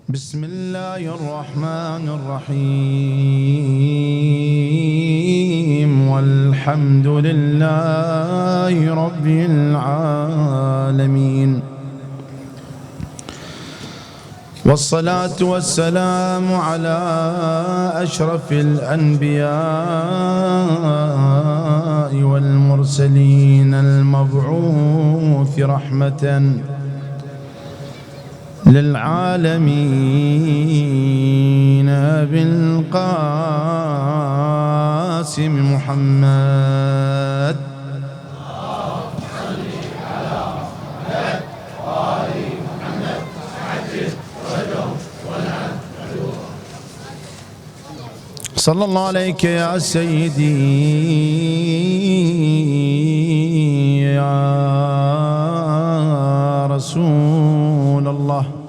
بسم الله الرحمن الرحيم والحمد لله رب العالمين والصلاة والسلام على أشرف الأنبياء والمرسلين المبعوث رحمة للعالمين بالقاسم محمد صلى الله عليك يا سيدي يا رسول الله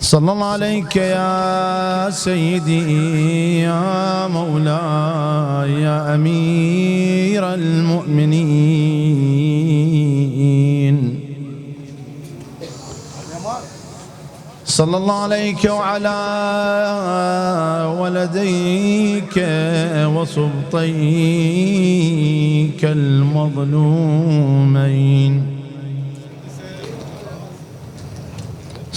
صلى الله عليك يا سيدي يا مولاي يا أمير المؤمنين صلى الله عليك وعلى ولديك وسبطيك المظلومين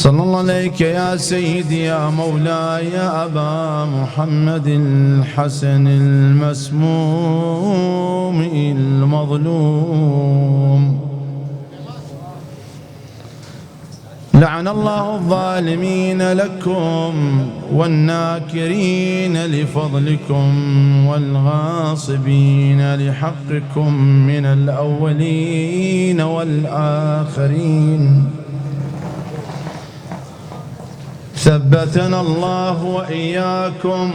صلى الله عليك يا سيدي يا مولاي يا أبا محمد الحسن المسموم المظلوم لعن الله الظالمين لكم والناكرين لفضلكم والغاصبين لحقكم من الأولين والآخرين ثبتنا الله وإياكم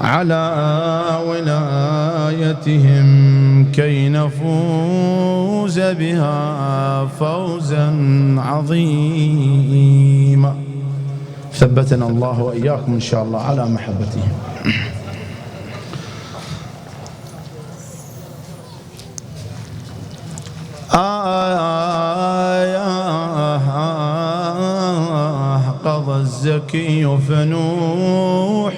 على ولايتهم كي نفوز بها فوزا عظيما ثبتنا الله وإياكم إن شاء الله على محبتهم قضى الزكي فنوح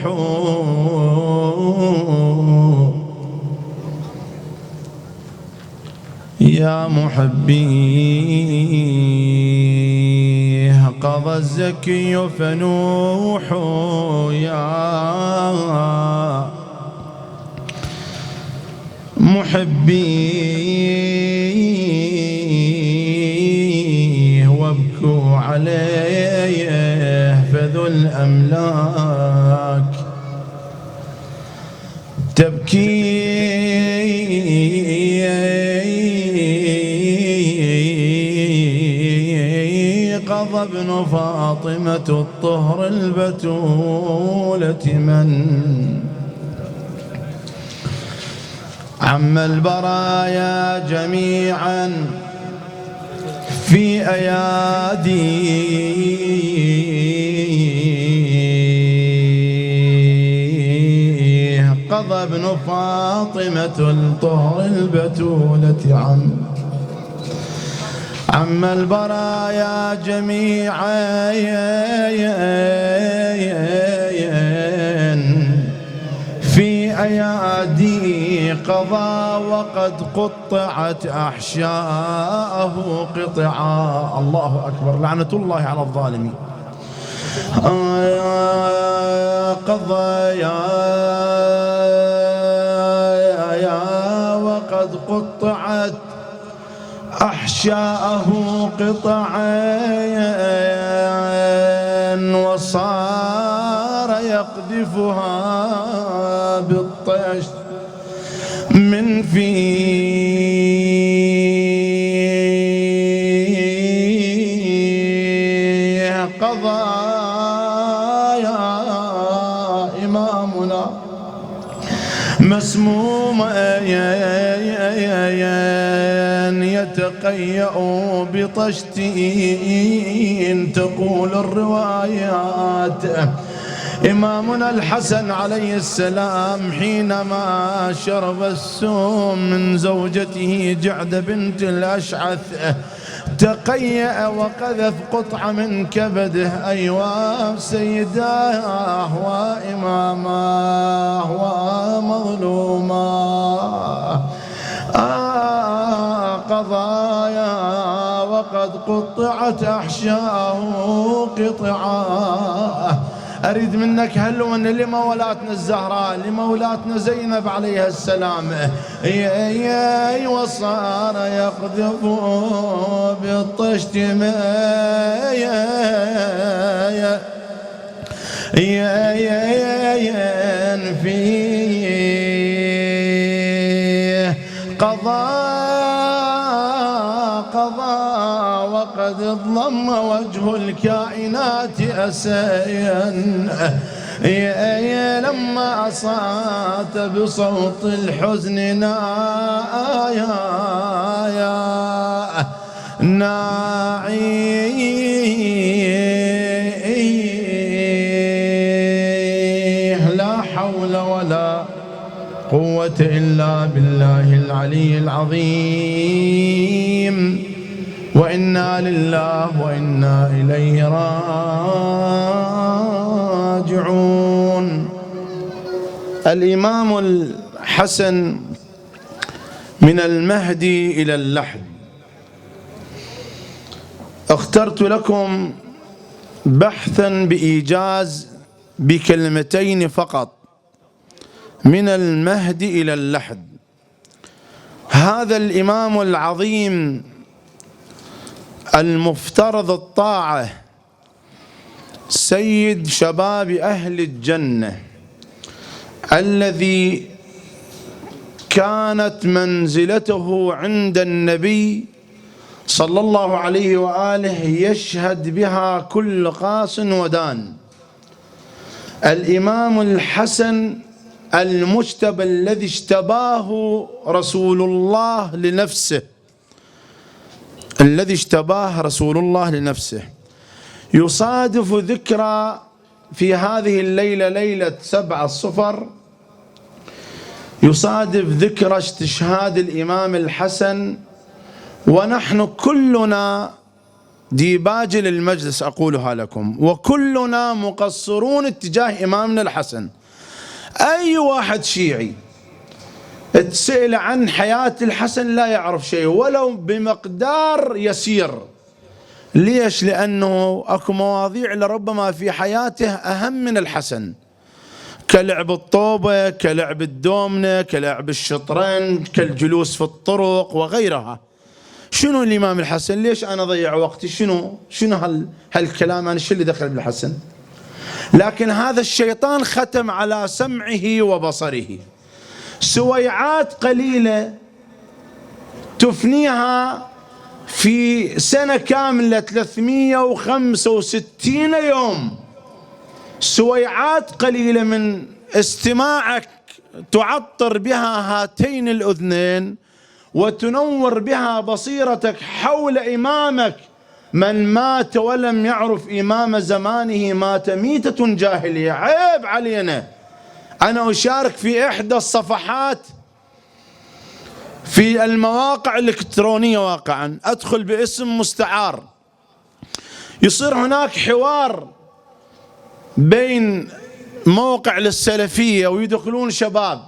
يا محبي قضى الزكي فنوح يا محبي وابكوا عليه فذو الأملاك تبكي قضى ابن فاطمة الطهر البتولة من عم البرايا جميعا في أياديه قضى ابن فاطمة الطهر البتولة عم البرايا جميعا في أيادي قضى وقد قطعت أحشاءه قطعا الله أكبر لعنة الله على الظالمين قضى يا وقد قطعت أحشاءه قطعا وصار يقذفها بالطيش من فيه قضى يا إمامنا مسموم يتقيأ بطشتين تقول الروايات إمامنا الحسن عليه السلام حينما شرب السم من زوجته جعدة بنت الأشعث تقيأ وقذف قطعة من كبده. أيوة سيداه وإماماه ومظلوماه قضايا وقد قطعت أحشاه قطعا. أريد منك هلون لمولاتنا الزهراء، لمولاتنا زينب عليها السلام. وصار يقذف بالطشت فيه قضى وقد ضم وجه الكائنات أسيا. لما أصات بصوت الحزن لا حول ولا قوة إلا بالله العلي العظيم. وإنا لله وإنا إليه راجعون. الإمام الحسن من المهدي إلى اللحد. اخترت لكم بحثا بإيجاز بكلمتين فقط: من المهدي إلى اللحد. هذا الإمام العظيم المفترض الطاعة، سيد شباب أهل الجنة، الذي كانت منزلته عند النبي صلى الله عليه وآله يشهد بها كل قاص ودان. الإمام الحسن المجتبى الذي اجتباه رسول الله لنفسه، الذي اجتباه رسول الله لنفسه. يصادف ذكرى في هذه الليلة، ليلة 7 صفر، يصادف ذكرى استشهاد الإمام الحسن، ونحن كلنا ديباج للمجلس أقولها لكم، وكلنا مقصرون اتجاه إمامنا الحسن. أي واحد شيعي تسأل عن حياة الحسن لا يعرف شيء ولو بمقدار يسير. ليش؟ لأنه أكو مواضيع لربما في حياته أهم من الحسن، كلعب الطوبة، كلعب الدومنة، كلعب الشطرنج، كالجلوس في الطرق وغيرها. شنو الإمام الحسن؟ ليش أنا أضيع وقتي؟ شنو هالكلام؟ أنا شو اللي دخل بالحسن؟ لكن هذا الشيطان ختم على سمعه وبصره. سويعات قليلة تفنيها في سنة كاملة 365 يوم. سويعات قليلة من استماعك تعطر بها هاتين الأذنين وتنور بها بصيرتك حول إمامك. من مات ولم يعرف إمام زمانه مات ميتة جاهلية. عيب علينا. أنا أشارك في إحدى الصفحات في المواقع الإلكترونية واقعا، أدخل باسم مستعار، يصير هناك حوار بين موقع للسلفية ويدخلون شباب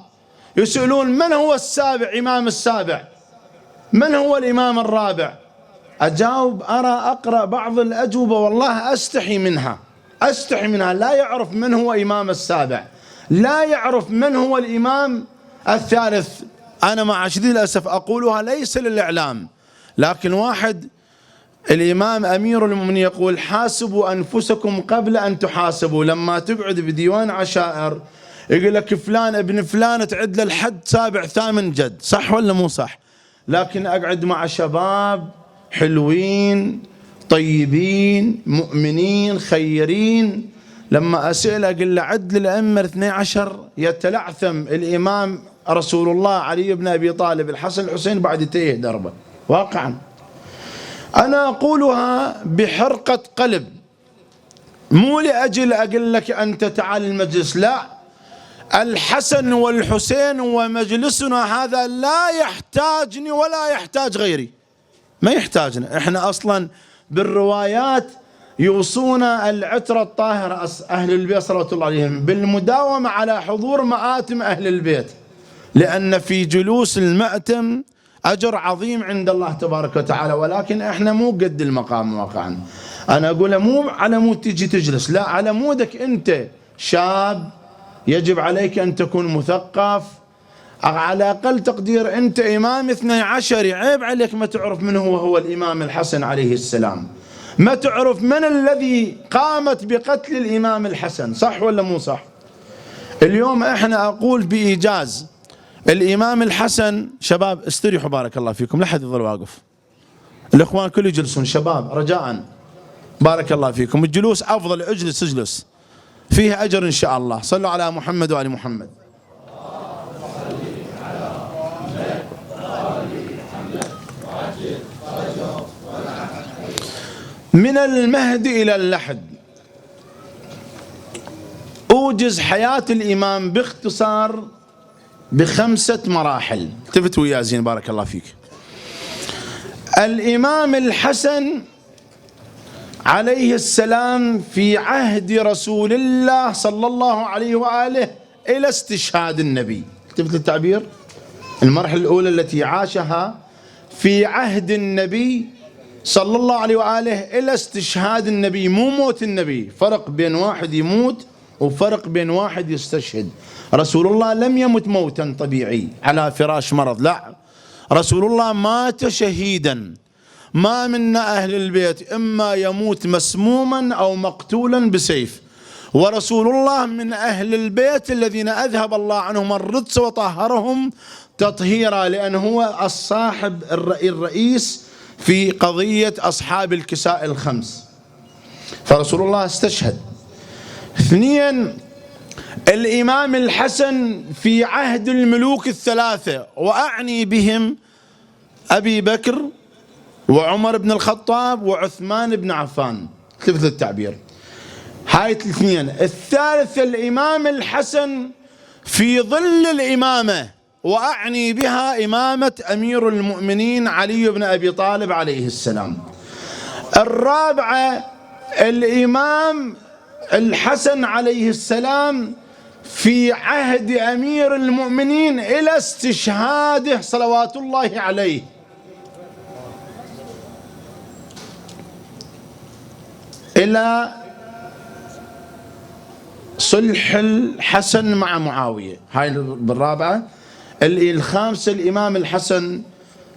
يسألون من هو السابع، إمام السابع، من هو الإمام الرابع. أجاوب، أقرأ بعض الأجوبة والله أستحي منها. لا يعرف من هو إمام السابع، لا يعرف من هو الإمام الثالث. أنا مع شديد الأسف أقولها ليس للإعلام، لكن واحد الإمام أمير المؤمنين يقول: حاسبوا أنفسكم قبل أن تحاسبوا. لما تقعد بديوان عشائر يقول لك فلان ابن فلان تعد له الحد 7 8 جد، صح ولا مو صح؟ لكن أقعد مع شباب حلوين طيبين مؤمنين خيرين، لما أسأل أقول له عد للأئمة 12 يتلعثم الإمام رسول الله علي بن أبي طالب الحسن الحسين بعد تيه دربه. واقعا أنا أقولها بحرقة قلب، مو لأجل أقول لك أنت تعال المجلس، لا، الحسن والحسين ومجلسنا هذا لا يحتاجني ولا يحتاج غيري. ما يحتاجنا. احنا اصلا بالروايات يوصونا العترة الطاهرة أهل البيت صلوات الله عليهم بالمداومة على حضور مآتم أهل البيت، لأن في جلوس المأتم أجر عظيم عند الله تبارك وتعالى. ولكن احنا مو قد المقام واقعا. أنا أقول مو على مود تجي تجلس، لا، على مودك أنت شاب يجب عليك أن تكون مثقف، على أقل تقدير أنت إمام 12، عيب عليك ما تعرف من هو الإمام الحسن عليه السلام، ما تعرف من الذي قامت بقتل الإمام الحسن، صح ولا مو صح؟ اليوم احنا أقول بإيجاز الإمام الحسن، شباب استريحوا بارك الله فيكم، لا حد يظل واقف، الإخوان كل يجلسون، شباب رجاء بارك الله فيكم، الجلوس أفضل، اجلس فيه أجر إن شاء الله. صلوا على محمد وآل محمد. من المهد إلى اللحد أوجز حياة الإمام باختصار ب5 مراحل. التفت ويا زين بارك الله فيك. الإمام الحسن عليه السلام في عهد رسول الله صلى الله عليه وآله إلى استشهاد النبي. التفت التعبير، المرحلة الأولى التي عاشها في عهد النبي صلى الله عليه وآله إلى استشهاد النبي، مو موت النبي، فرق بين واحد يموت وفرق بين واحد يستشهد. رسول الله لم يمت موتا طبيعي على فراش مرض، لا، رسول الله مات شهيدا. ما منا أهل البيت إما يموت مسموما أو مقتولا بسيف، ورسول الله من أهل البيت الذين أذهب الله عنهم الرجس وطهرهم تطهيرا، لأنه هو الصاحب الرئيس في قضية أصحاب الكساء الخمس، فرسول الله استشهد. 2، الإمام الحسن في عهد الملوك 3، وأعني بهم أبي بكر وعمر بن الخطاب وعثمان بن عفان، تفت التعبير، هاي 2. الثالث الإمام الحسن في ظل الإمامة، وأعني بها إمامة أمير المؤمنين علي بن أبي طالب عليه السلام. 4، الإمام الحسن عليه السلام في عهد أمير المؤمنين إلى استشهاده صلوات الله عليه. إلى صلح الحسن مع معاوية، هاي بالرابعة. 5، الإمام الحسن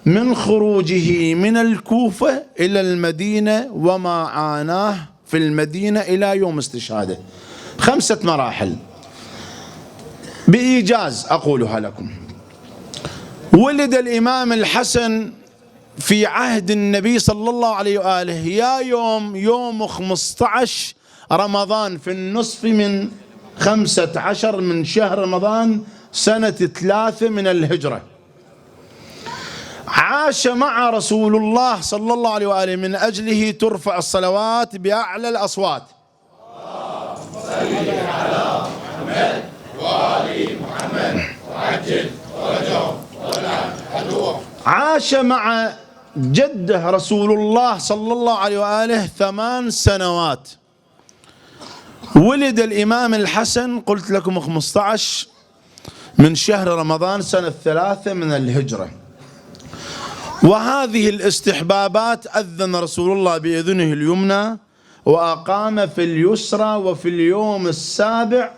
من خروجه من الكوفة إلى المدينة وما عاناه في المدينة إلى يوم استشهاده، 5 مراحل بإيجاز أقولها لكم. ولد الإمام الحسن في عهد النبي صلى الله عليه وآله يا يوم 15 رمضان في النصف من 15 من شهر رمضان سنة 3 من الهجرة. عاش مع رسول الله صلى الله عليه وآله، من أجله ترفع الصلوات بأعلى الأصوات. صل على محمد وآل محمد وعجل فرجهم ولعن عدوهم. عاش مع جده رسول الله صلى الله عليه وآله 8 سنوات. ولد الإمام الحسن قلت لكم 15 من شهر رمضان سنة 3 من الهجرة. وهذه الاستحبابات أذن رسول الله بإذنه اليمنى وأقام في اليسرى، وفي اليوم 7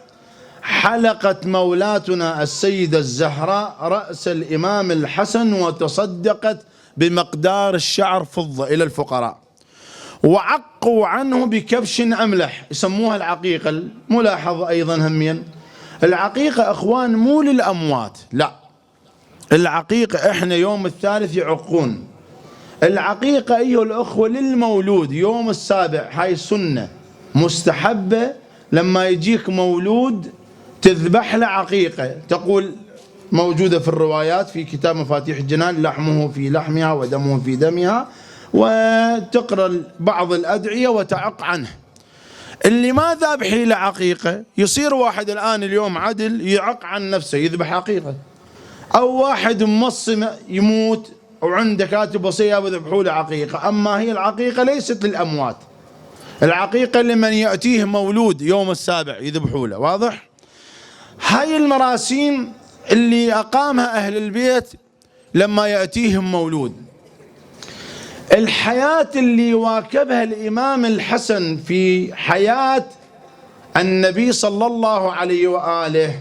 حلقت مولاتنا السيدة الزهراء رأس الإمام الحسن وتصدقت بمقدار الشعر فضة إلى الفقراء، وعقوا عنه بكبش أملح، يسموها العقيقة. الملاحظة أيضا هميا، العقيقة أخوان مو للأموات، لا، العقيقة إحنا يوم 3 يعقون، العقيقة أيها الأخوة للمولود يوم 7. هاي سنة مستحبة، لما يجيك مولود تذبح له عقيقة، تقول موجودة في الروايات في كتاب مفاتيح الجنان: لحمه في لحمها ودمه في دمها، وتقرأ بعض الأدعية وتعق عنه. اللي ما ذابحي له عقيقة، يصير واحد الآن اليوم عدل يعق عن نفسه يذبح عقيقة، أو واحد مصم يموت وعنده كاتب وصية وذبحوا له عقيقة. أما هي العقيقة ليست للأموات، العقيقة لمن يأتيه مولود يوم السابع يذبحوا له. واضح؟ هاي المراسيم اللي أقامها أهل البيت لما يأتيهم مولود. الحياة اللي واكبها الإمام الحسن في حياة النبي صلى الله عليه وآله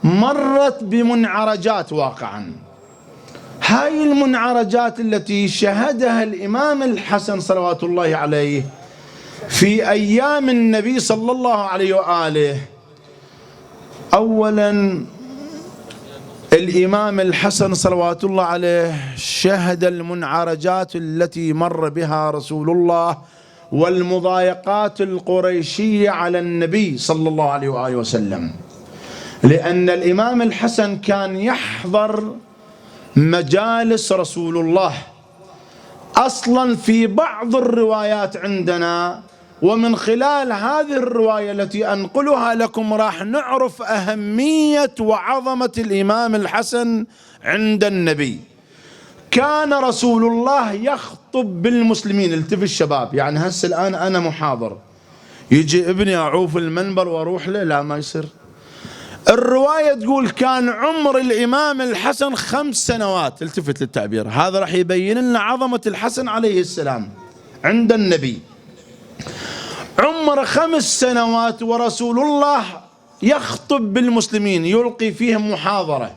مرت بمنعرجات واقعا. هاي المنعرجات التي شهدها الإمام الحسن صلوات الله عليه في أيام النبي صلى الله عليه وآله. أولا الإمام الحسن صلوات الله عليه شهد المنعرجات التي مر بها رسول الله والمضايقات القريشية على النبي صلى الله عليه وآله وسلم، لأن الإمام الحسن كان يحضر مجالس رسول الله. أصلا في بعض الروايات عندنا، ومن خلال هذه الرواية التي أنقلها لكم راح نعرف أهمية وعظمة الإمام الحسن عند النبي. كان رسول الله يخطب بالمسلمين. التفوا الشباب، يعني هسه الآن أنا محاضر، يجي ابني أعوف المنبر وأروح له؟ لا، ما يصير. الرواية تقول كان عمر الإمام الحسن 5 سنوات. التفت للتعبير هذا راح يبين لنا عظمة الحسن عليه السلام عند النبي. عمر 5 سنوات ورسول الله يخطب بالمسلمين، يلقي فيهم محاضرة.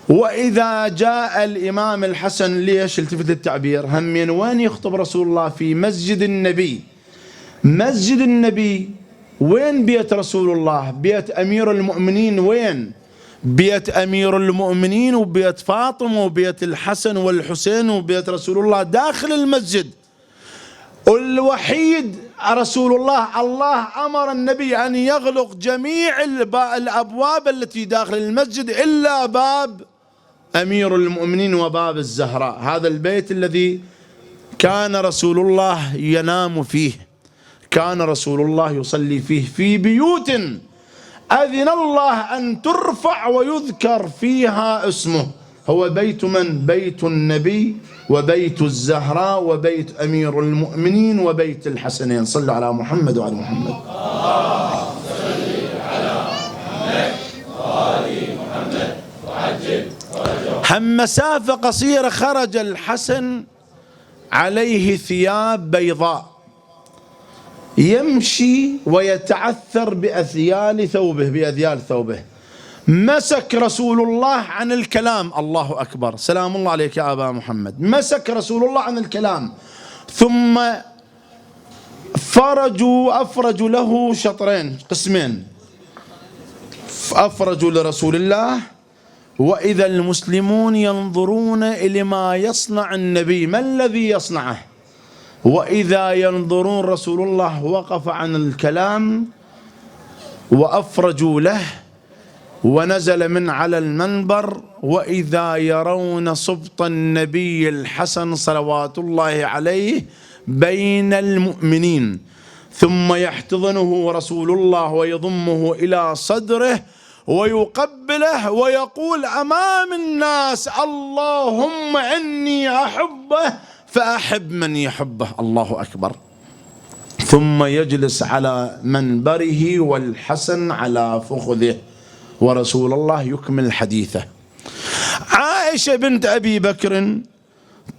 وإذا جاء الإمام الحسن، ليش التفت للتعبير، همين وين يخطب رسول الله؟ في مسجد النبي. مسجد النبي وين بيت رسول الله؟ بيت أمير المؤمنين. وين بيت أمير المؤمنين؟ وبيت فاطمة وبيت الحسن والحسين وبيت رسول الله داخل المسجد. الوحيد رسول الله أمر النبي أن يغلق جميع الأبواب التي داخل المسجد إلا باب أمير المؤمنين وباب الزهراء. هذا البيت الذي كان رسول الله ينام فيه، كان رسول الله يصلي فيه، في بيوت أذن الله أن ترفع ويذكر فيها اسمه. هو بيت من؟ بيت النبي وبيت الزهراء وبيت أمير المؤمنين وبيت الحسنين. صلوا على محمد وعلى محمد. هم مسافة قصيرة خرج الحسن عليه ثياب بيضاء، يمشي ويتعثر بأذيال ثوبه. مسك رسول الله عن الكلام. الله أكبر، سلام الله عليك يا أبا محمد. مسك رسول الله عن الكلام، ثم أفرجوا له شطرين، قسمين. أفرجوا لرسول الله، وإذا المسلمون ينظرون إلى ما يصنع النبي، ما الذي يصنعه؟ وإذا ينظرون رسول الله وقف عن الكلام وأفرجوا له ونزل من على المنبر، وإذا يرون سبط النبي الحسن صلوات الله عليه بين المؤمنين، ثم يحتضنه رسول الله ويضمه إلى صدره ويقبله ويقول أمام الناس: اللهم إني أحبه فأحب من يحبه. الله أكبر. ثم يجلس على منبره والحسن على فخذه، ورسول الله يكمل حديثه. عائشة بنت أبي بكر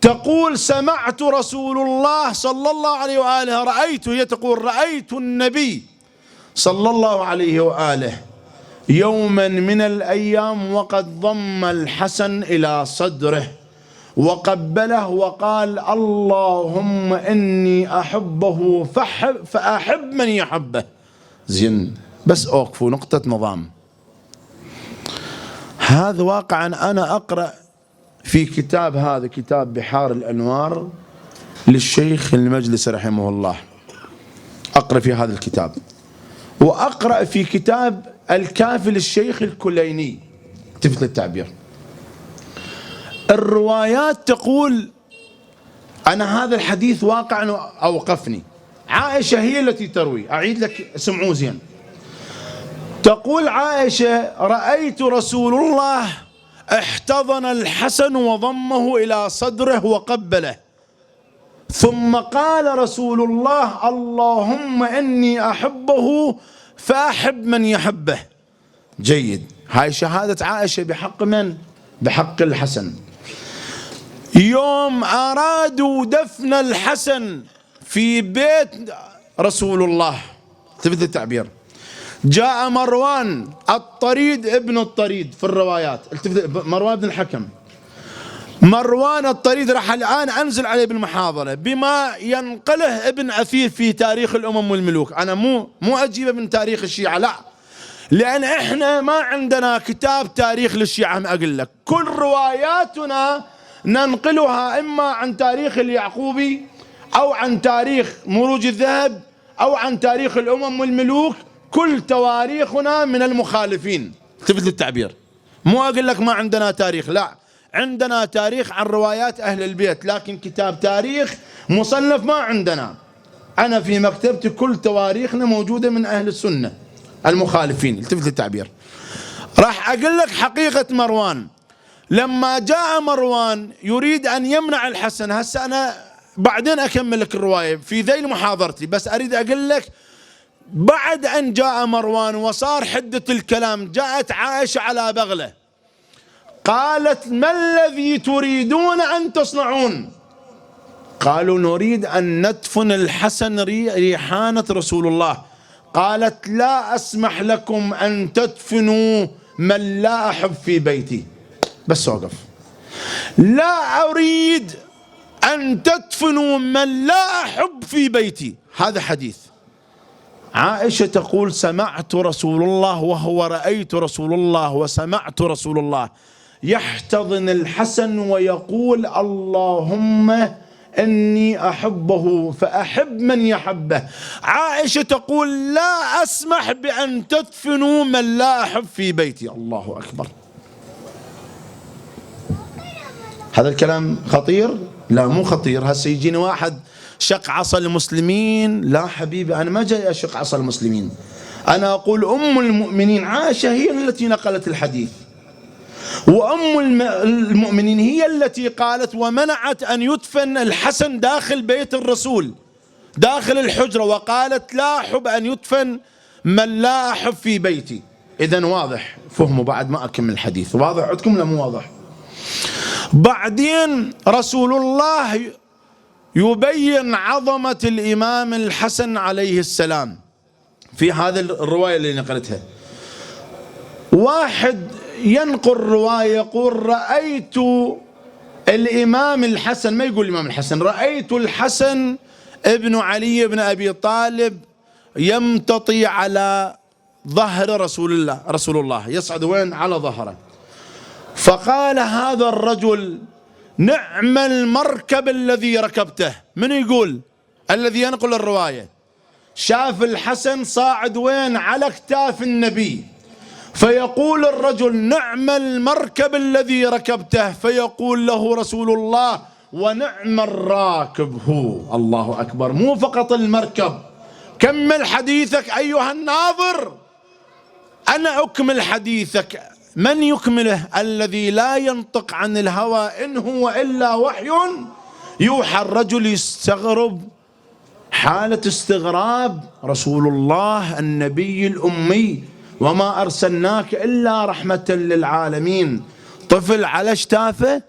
تقول: سمعت رسول الله صلى الله عليه وآله، رأيت النبي صلى الله عليه وآله يوما من الأيام وقد ضم الحسن إلى صدره وقبله وقال: اللهم إني أحبه فأحب من يحبه. زين، بس أوقفوا نقطة نظام. هذا واقعا أنا أقرأ في كتاب، هذا كتاب بحار الأنوار للشيخ المجلس رحمه الله، أقرأ في هذا الكتاب، وأقرأ في كتاب الكافي للشيخ الكليني. تفت التعبير. الروايات تقول، أنا هذا الحديث واقعا أوقفني، عائشة هي التي تروي، أعيد لك اسمعوا زين. تقول عائشة: رأيت رسول الله احتضن الحسن وضمه إلى صدره وقبله، ثم قال رسول الله: اللهم إني أحبه فأحب من يحبه. جيد. هاي شهادة عائشة بحق من؟ بحق الحسن. يوم أرادوا دفن الحسن في بيت رسول الله، تفضل التعبير، جاء مروان الطريد ابن الطريد في الروايات، مروان بن الحكم، مروان الطريد راح الآن أنزل عليه بالمحاضرة بما ينقله ابن أثير في تاريخ الأمم والملوك. أنا مو أجيبه من تاريخ الشيعة، لا، لأن إحنا ما عندنا كتاب تاريخ للشيعة. ما أقول لك كل رواياتنا ننقلها إما عن تاريخ اليعقوبي أو عن تاريخ مروج الذهب أو عن تاريخ الأمم والملوك. كل تواريخنا من المخالفين، تفضل التعبير. مو أقول لك ما عندنا تاريخ، لا، عندنا تاريخ عن روايات أهل البيت، لكن كتاب تاريخ مصنف ما عندنا. أنا في مكتبتي كل تواريخنا موجودة من أهل السنة المخالفين، التفت التعبير. راح أقول لك حقيقة مروان. لما جاء مروان يريد أن يمنع الحسن، هسه أنا بعدين أكمل لك الرواية في ذيل محاضرتي، بس أريد أقول لك بعد أن جاء مروان وصار حدة الكلام، جاءت عائشة على بغلة قالت: ما الذي تريدون أن تصنعون؟ قالوا: نريد أن ندفن الحسن ريحانة رسول الله. قالت: لا أسمح لكم أن تدفنوا من لا أحب في بيتي. بس وقف. لا أريد أن تدفنوا من لا أحب في بيتي. هذا حديث. عائشة تقول: سمعت رسول الله رأيت رسول الله وسمعت رسول الله يحتضن الحسن ويقول: اللهم إني أحبه فأحب من يحبه. عائشة تقول: لا أسمح بأن تدفنوا من لا أحب في بيتي. الله أكبر. هذا الكلام خطير؟ لا مو خطير. هسه يجيني واحد شق عصا المسلمين. لا حبيبي، أنا ما جاي أشق عصا المسلمين، أنا أقول أم المؤمنين عائشة هي التي نقلت الحديث، وأم المؤمنين هي التي قالت ومنعت أن يدفن الحسن داخل بيت الرسول داخل الحجرة، وقالت: لا أحب أن يدفن من لا أحب في بيتي. إذن واضح، فهموا بعد ما أكمل الحديث. واضح عندكم لا مو واضح؟ بعدين رسول الله يبين عظمة الإمام الحسن عليه السلام في هذه الرواية اللي نقلتها. واحد ينقل رواية يقول: رأيت الإمام الحسن، ما يقول الإمام الحسن، رأيت الحسن ابن علي بن أبي طالب يمتطي على ظهر رسول الله يصعد وين؟ على ظهره. فقال هذا الرجل: نعم المركب الذي ركبته. من يقول؟ الذي ينقل الرواية. شاف الحسن صاعد وين؟ على اكتاف النبي، فيقول الرجل: نعم المركب الذي ركبته. فيقول له رسول الله: ونعم الراكب هو. الله أكبر. مو فقط المركب. كمل حديثك أيها الناظر، أنا أكمل حديثك. من يكمله؟ الذي لا ينطق عن الهوى إن هو إلا وحي يوحى. الرجل يستغرب حالة استغراب. رسول الله النبي الأمي، وما أرسلناك إلا رحمة للعالمين، طفل على اشتافه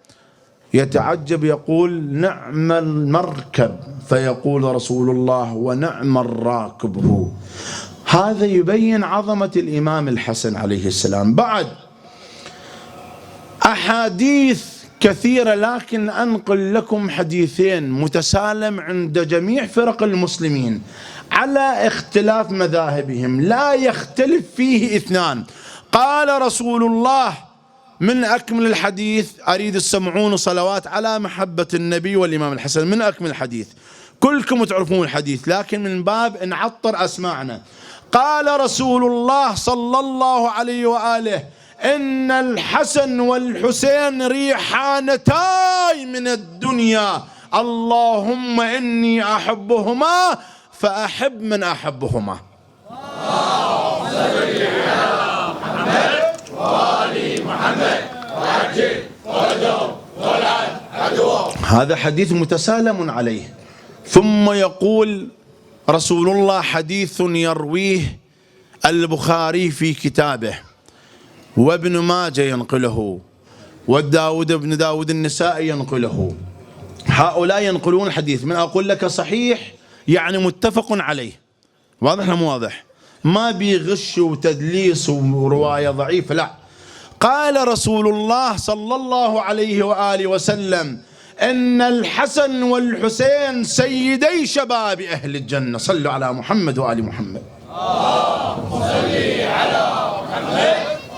يتعجب يقول: نعم المركب. فيقول رسول الله: ونعم الراكب هو. هذا يبين عظمة الإمام الحسن عليه السلام. بعد أحاديث كثيرة، لكن أنقل لكم حديثين متسالم عند جميع فرق المسلمين على اختلاف مذاهبهم، لا يختلف فيه اثنان. قال رسول الله: من أكمل الحديث، أريد السمعون صلوات على محبة النبي والإمام الحسن. من أكمل الحديث، كلكم تعرفون الحديث، لكن من باب نعطر أسماعنا. قال رسول الله صلى الله عليه وآله: إن الحسن والحسين ريحانتاي من الدنيا، اللهم إني أحبهما فأحب من أحبهما. اللهم صل على محمد وآل محمد. وعجل فرجهم والعن عدوهم. هذا حديث متسالم عليه. ثم يقول رسول الله حديث يرويه البخاري في كتابه، وابن ماجه ينقله، والداود بن داود النسائي ينقله. هؤلاء ينقلون الحديث. من أقول لك صحيح يعني متفق عليه، واضح ولا مو واضح؟ ما بيغش وتدليس ورواية ضعيفة، لا. قال رسول الله صلى الله عليه وآله وسلم إن الحسن والحسين سيدي شباب أهل الجنة. صلوا على محمد وآل محمد. اللهم صل على محمد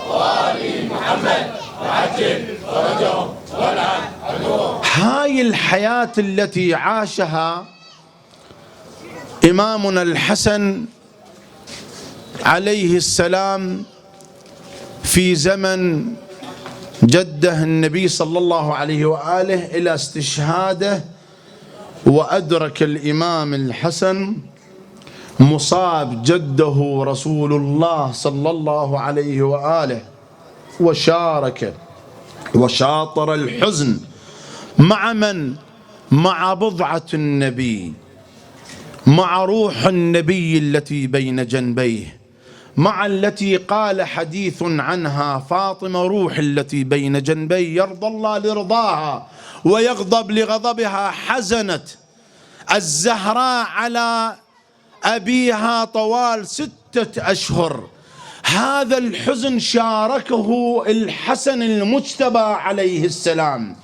وآل محمد وعجل فرجهم والعن عدوهم. هاي الحياة التي عاشها إمامنا الحسن عليه السلام في زمن جده النبي صلى الله عليه وآله إلى استشهاده، وأدرك الإمام الحسن مصاب جده رسول الله صلى الله عليه وآله، وشارك وشاطر الحزن مع من؟ مع بضعة النبي، مع روح النبي التي بين جنبيه، مع التي قال حديث عنها فاطمة روح التي بين جنبي يرضى الله لرضاها ويغضب لغضبها. حزنت الزهراء على أبيها طوال 6 أشهر. هذا الحزن شاركه الحسن المجتبى عليه السلام.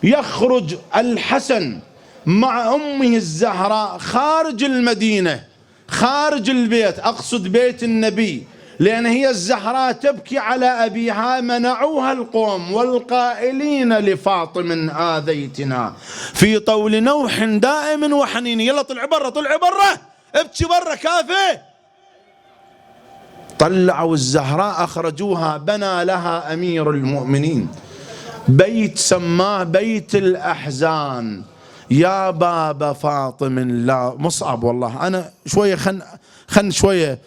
يخرج الحسن مع أمه الزهراء خارج المدينة، خارج البيت، أقصد بيت النبي، لأن هي الزهراء تبكي على أبيها. منعوها القوم والقائلين لفاطم آذيتنا في طول نوح دائم وحنين. يلا طلع برا، طلع برا، ابكي برا كافي. طلعوا الزهراء أخرجوها. بنى لها أمير المؤمنين بيت سماه بيت الأحزان. يا بابا فاطم لا مصعب والله. أنا شوية خن شوية.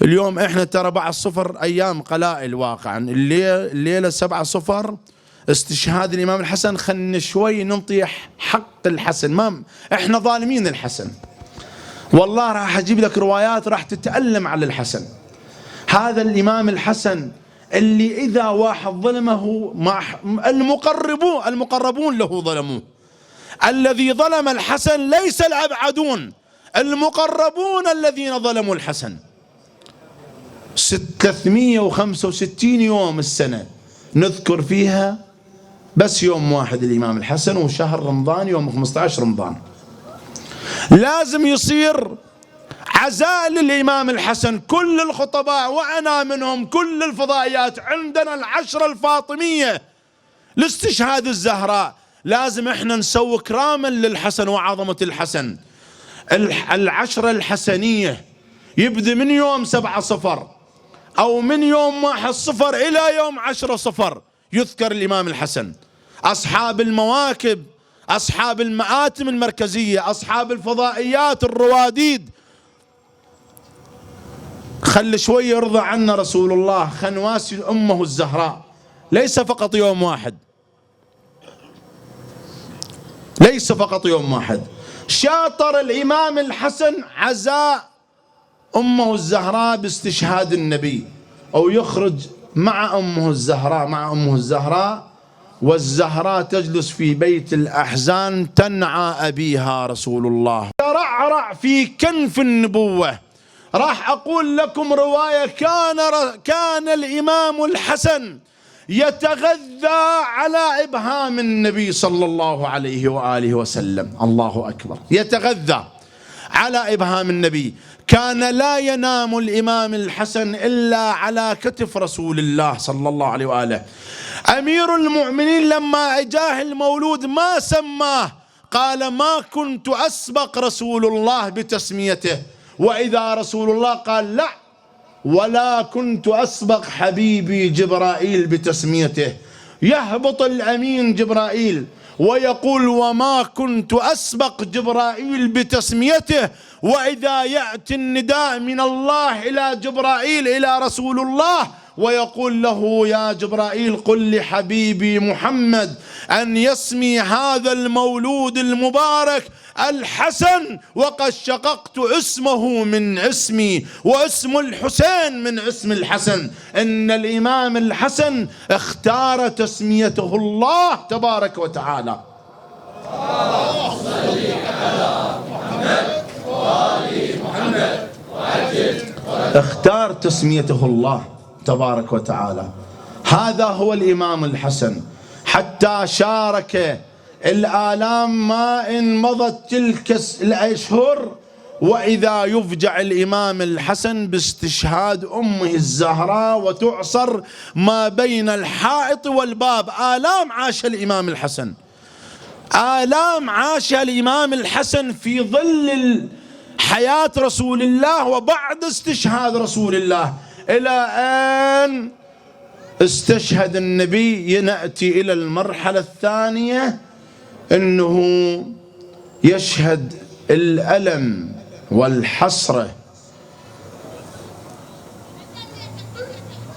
اليوم إحنا ترى بعد 0 أيام قلائل واقعا. الليلة 7/0 استشهاد الإمام الحسن. خلنا شوي ننطي حق الحسن. ما إحنا ظالمين الحسن والله. راح أجيب لك روايات راح تتألم على الحسن. هذا الإمام الحسن اللي إذا واحد ظلمه المقربون له ظلموه. الذي ظلم الحسن ليس الأبعدون، المقربون الذين ظلموا الحسن. 365 يوم السنة نذكر فيها بس يوم واحد الإمام الحسن، وشهر رمضان يوم 15 رمضان. لازم يصير عزاء للإمام الحسن. كل الخطباء وأنا منهم، كل الفضائيات، عندنا العشرة الفاطمية لاستشهاد الزهراء، لازم احنا نسوي كراما للحسن وعظمة الحسن. العشرة الحسنية يبدأ من يوم 7/0 أو من يوم 1/0 إلى يوم 10/0 يذكر الإمام الحسن. أصحاب المواكب، أصحاب المآتم المركزية، أصحاب الفضائيات، الرواديد، خل شوي يرضى عنا رسول الله. خنواسي أمه الزهراء ليس فقط يوم واحد، ليس فقط يوم واحد. شاطر الإمام الحسن عزاء أمه الزهراء باستشهاد النبي، أو يخرج مع أمه الزهراء، والزهراء تجلس في بيت الأحزان تنعى أبيها رسول الله. ترعرع في كنف النبوة. راح أقول لكم رواية. كان الإمام الحسن يتغذى على إبهام النبي صلى الله عليه وآله وسلم. الله أكبر. يتغذى على إبهام النبي. كان لا ينام الإمام الحسن إلا على كتف رسول الله صلى الله عليه وآله. أمير المؤمنين لما أجاه المولود ما سماه، قال ما كنت أسبق رسول الله بتسميته. وإذا رسول الله قال لا، ولا كنت أسبق حبيبي جبرائيل بتسميته. يهبط الأمين جبرائيل ويقول وما كنت أسبق جبرائيل بتسميته. وإذا يأتي النداء من الله إلى جبرائيل إلى رسول الله ويقول له يا جبرائيل قل لحبيبي محمد أن يسمي هذا المولود المبارك الحسن، وقد شققت اسمه من اسمي واسم الحسين من اسم الحسن. إن الإمام الحسن اختار تسميته الله تبارك وتعالى. اختار تسميته الله تبارك وتعالى. هذا هو الإمام الحسن، حتى شارك الآلام ما إن مضت تلك الأشهر وإذا يفجع الإمام الحسن باستشهاد أمه الزهراء وتعصر ما بين الحائط والباب. آلام عاش الإمام الحسن، آلام عاش الإمام الحسن في ظل حياة رسول الله وبعد استشهاد رسول الله، إلى أن استشهد النبي. نأتي إلى المرحلة الثانية، أنه يشهد الألم والحسرة.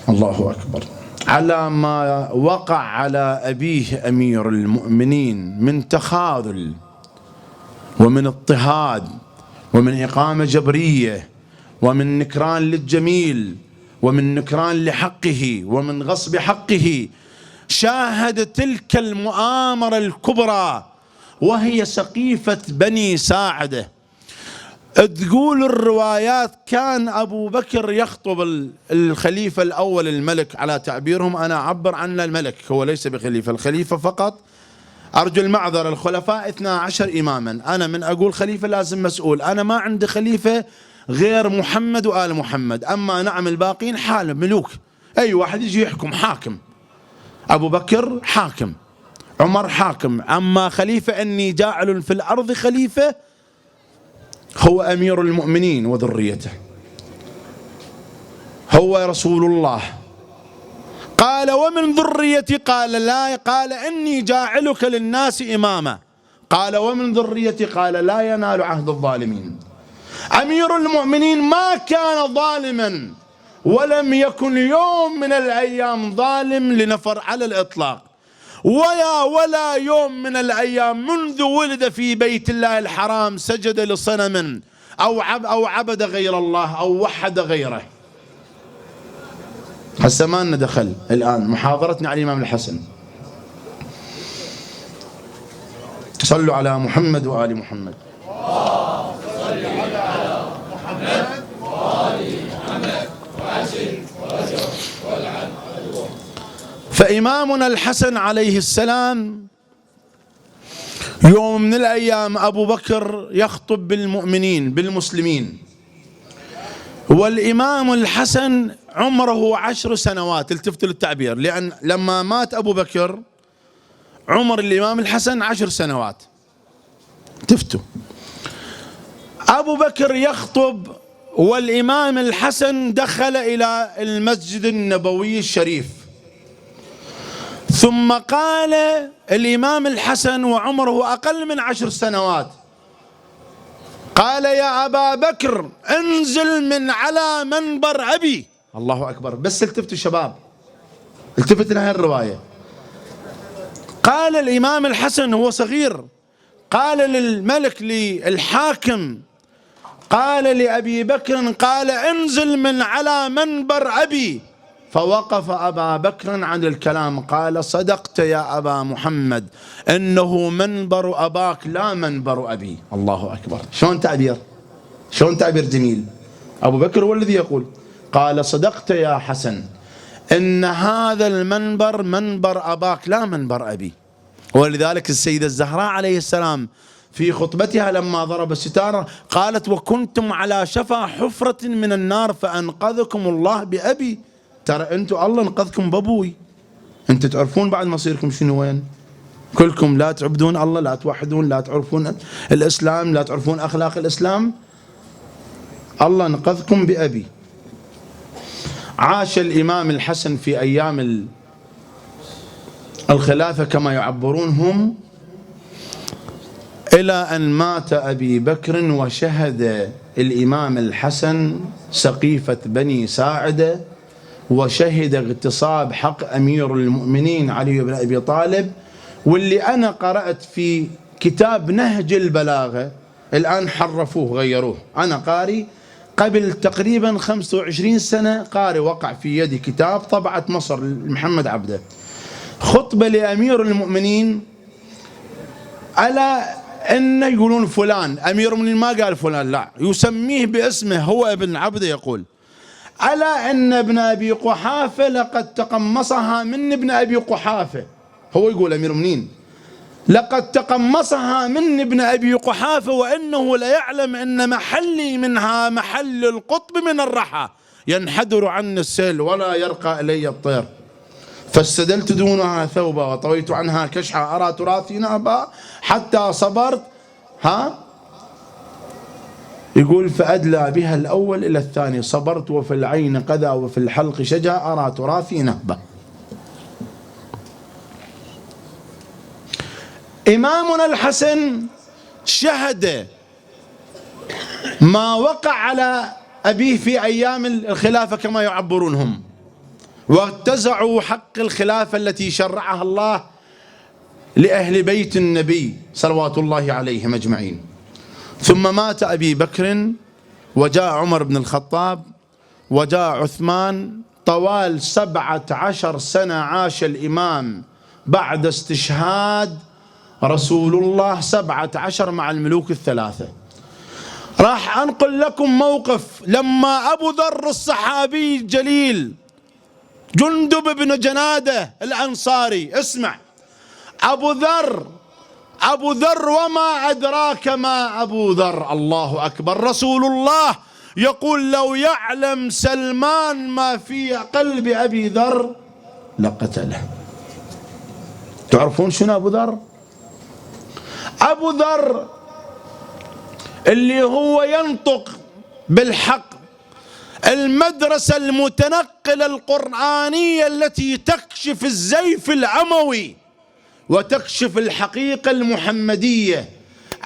الله أكبر على ما وقع على أبيه أمير المؤمنين من تخاذل ومن اضطهاد ومن إقامة جبرية ومن نكران للجميل ومن نكران لحقه ومن غصب حقه. شاهد تلك المؤامرة الكبرى وهي سقيفة بني ساعدة. تقول الروايات كان أبو بكر يخطب الخليفة الأول الملك، على تعبيرهم أنا أعبر عنه الملك، هو ليس بخليفة، الخليفة فقط، أرجو المعذرة، الخلفاء 12 إماما، أنا من أقول خليفة لازم مسؤول، أنا ما عندي خليفة غير محمد وآل محمد، أما نعم الباقين حال ملوك، أي واحد يجي يحكم حاكم. أبو بكر حاكم، عمر حاكم، أما خليفة أني جاعل في الأرض خليفة هو أمير المؤمنين وذريته، هو رسول الله. قال ومن ذريتي؟ قال لا، قال إني جاعلك للناس إماما. قال ومن ذريتي؟ قال لا ينال عهد الظالمين. أمير المؤمنين ما كان ظالما، ولم يكن يوم من الأيام ظالم لنفر على الإطلاق، ولا يوم من الأيام منذ ولد في بيت الله الحرام سجد لصنم أو عبد غير الله أو وحد غيره. هسه ما لنا دخل الآن، محاضرتنا على الإمام الحسن. صلوا على محمد وآل محمد. فإمامنا الحسن عليه السلام يوم من الأيام أبو بكر يخطب بالمؤمنين بالمسلمين، والإمام الحسن عمره 10 سنوات. التفتوا للتعبير، لأن لما مات أبو بكر عمر الإمام الحسن 10 سنوات. تفتوا، أبو بكر يخطب والإمام الحسن دخل إلى المسجد النبوي الشريف، ثم قال الإمام الحسن وعمره أقل من 10 سنوات، قال يا أبا بكر انزل من على منبر أبي. الله أكبر. بس التفتوا الشباب، التفت لهذه الرواية. قال الإمام الحسن هو صغير، قال للملك للحاكم، قال لأبي بكر، قال انزل من على منبر أبي. فوقف أبا بكر عن الكلام، قال صدقت يا أبا محمد، إنه منبر أباك لا منبر أبي. الله أكبر. شلون تعبير، شلون تعبير جميل. أبو بكر هو الذي يقول، قال صدقت يا حسن، إن هذا المنبر منبر أباك لا منبر أبي. ولذلك السيدة الزهراء عليه السلام في خطبتها لما ضرب الستارة قالت وكنتم على شفا حفرة من النار فأنقذكم الله بأبي. ترى أنتم الله انقذكم بأبوي، أنتم تعرفون بعد مصيركم شنو وين، كلكم لا تعبدون الله، لا توحدون، لا تعرفون الإسلام، لا تعرفون أخلاق الإسلام، الله انقذكم بأبي. عاش الإمام الحسن في أيام الخلافة كما يعبرون هم إلى أن مات أبي بكر، وشهد الإمام الحسن سقيفة بني ساعدة وشهد اغتصاب حق أمير المؤمنين علي بن أبي طالب، واللي أنا قرأت في كتاب نهج البلاغة، الآن حرفوه غيروه، أنا قاري قبل تقريبا 25 سنة قاري، وقع في يدي كتاب طبعة مصر محمد عبده، خطبة لأمير المؤمنين على أن يقولون فلان أمير المؤمنين، ما قال فلان، لا يسميه باسمه هو ابن عبده، يقول على أن ابن أبي قحافة لقد تقمصها من ابن أبي قحافة، هو يقول أمير المؤمنين لقد تقمصها من ابن أبي قحافة، وإنه لا يعلم أن محلي منها محل القطب من الرحى، ينحدر عني السيل ولا يرقى إلي الطير، فاستدلت دونها ثوبا وطويت عنها كشحا، أرى تراثي نهبا حتى صبرت. يقول فأدلى بها الأول إلى الثاني، صبرت وفي العين قذى وفي الحلق شجا، أرى تراثي نهبا. إمامنا الحسن شهد ما وقع على أبيه في أيام الخلافة كما يعبرون هم، واتزعوا حق الخلافة التي شرعها الله لأهل بيت النبي صلوات الله عليهم أجمعين. ثم مات أبي بكر، وجاء عمر بن الخطاب، وجاء عثمان، طوال 17 سنة عاش الإمام بعد استشهاد رسول الله 17 مع الملوك الثلاثة. راح أنقل لكم موقف لما أبو ذر الصحابي الجليل جندب بن جنادة الأنصاري، اسمع، أبو ذر وما أدراك ما أبو ذر، الله أكبر، رسول الله يقول لو يعلم سلمان ما في قلب أبي ذر لقتله. تعرفون شنو أبو ذر؟ أبو ذر اللي هو ينطق بالحق، المدرسة المتنقلة القرآنية التي تكشف الزيف العموي وتكشف الحقيقة المحمدية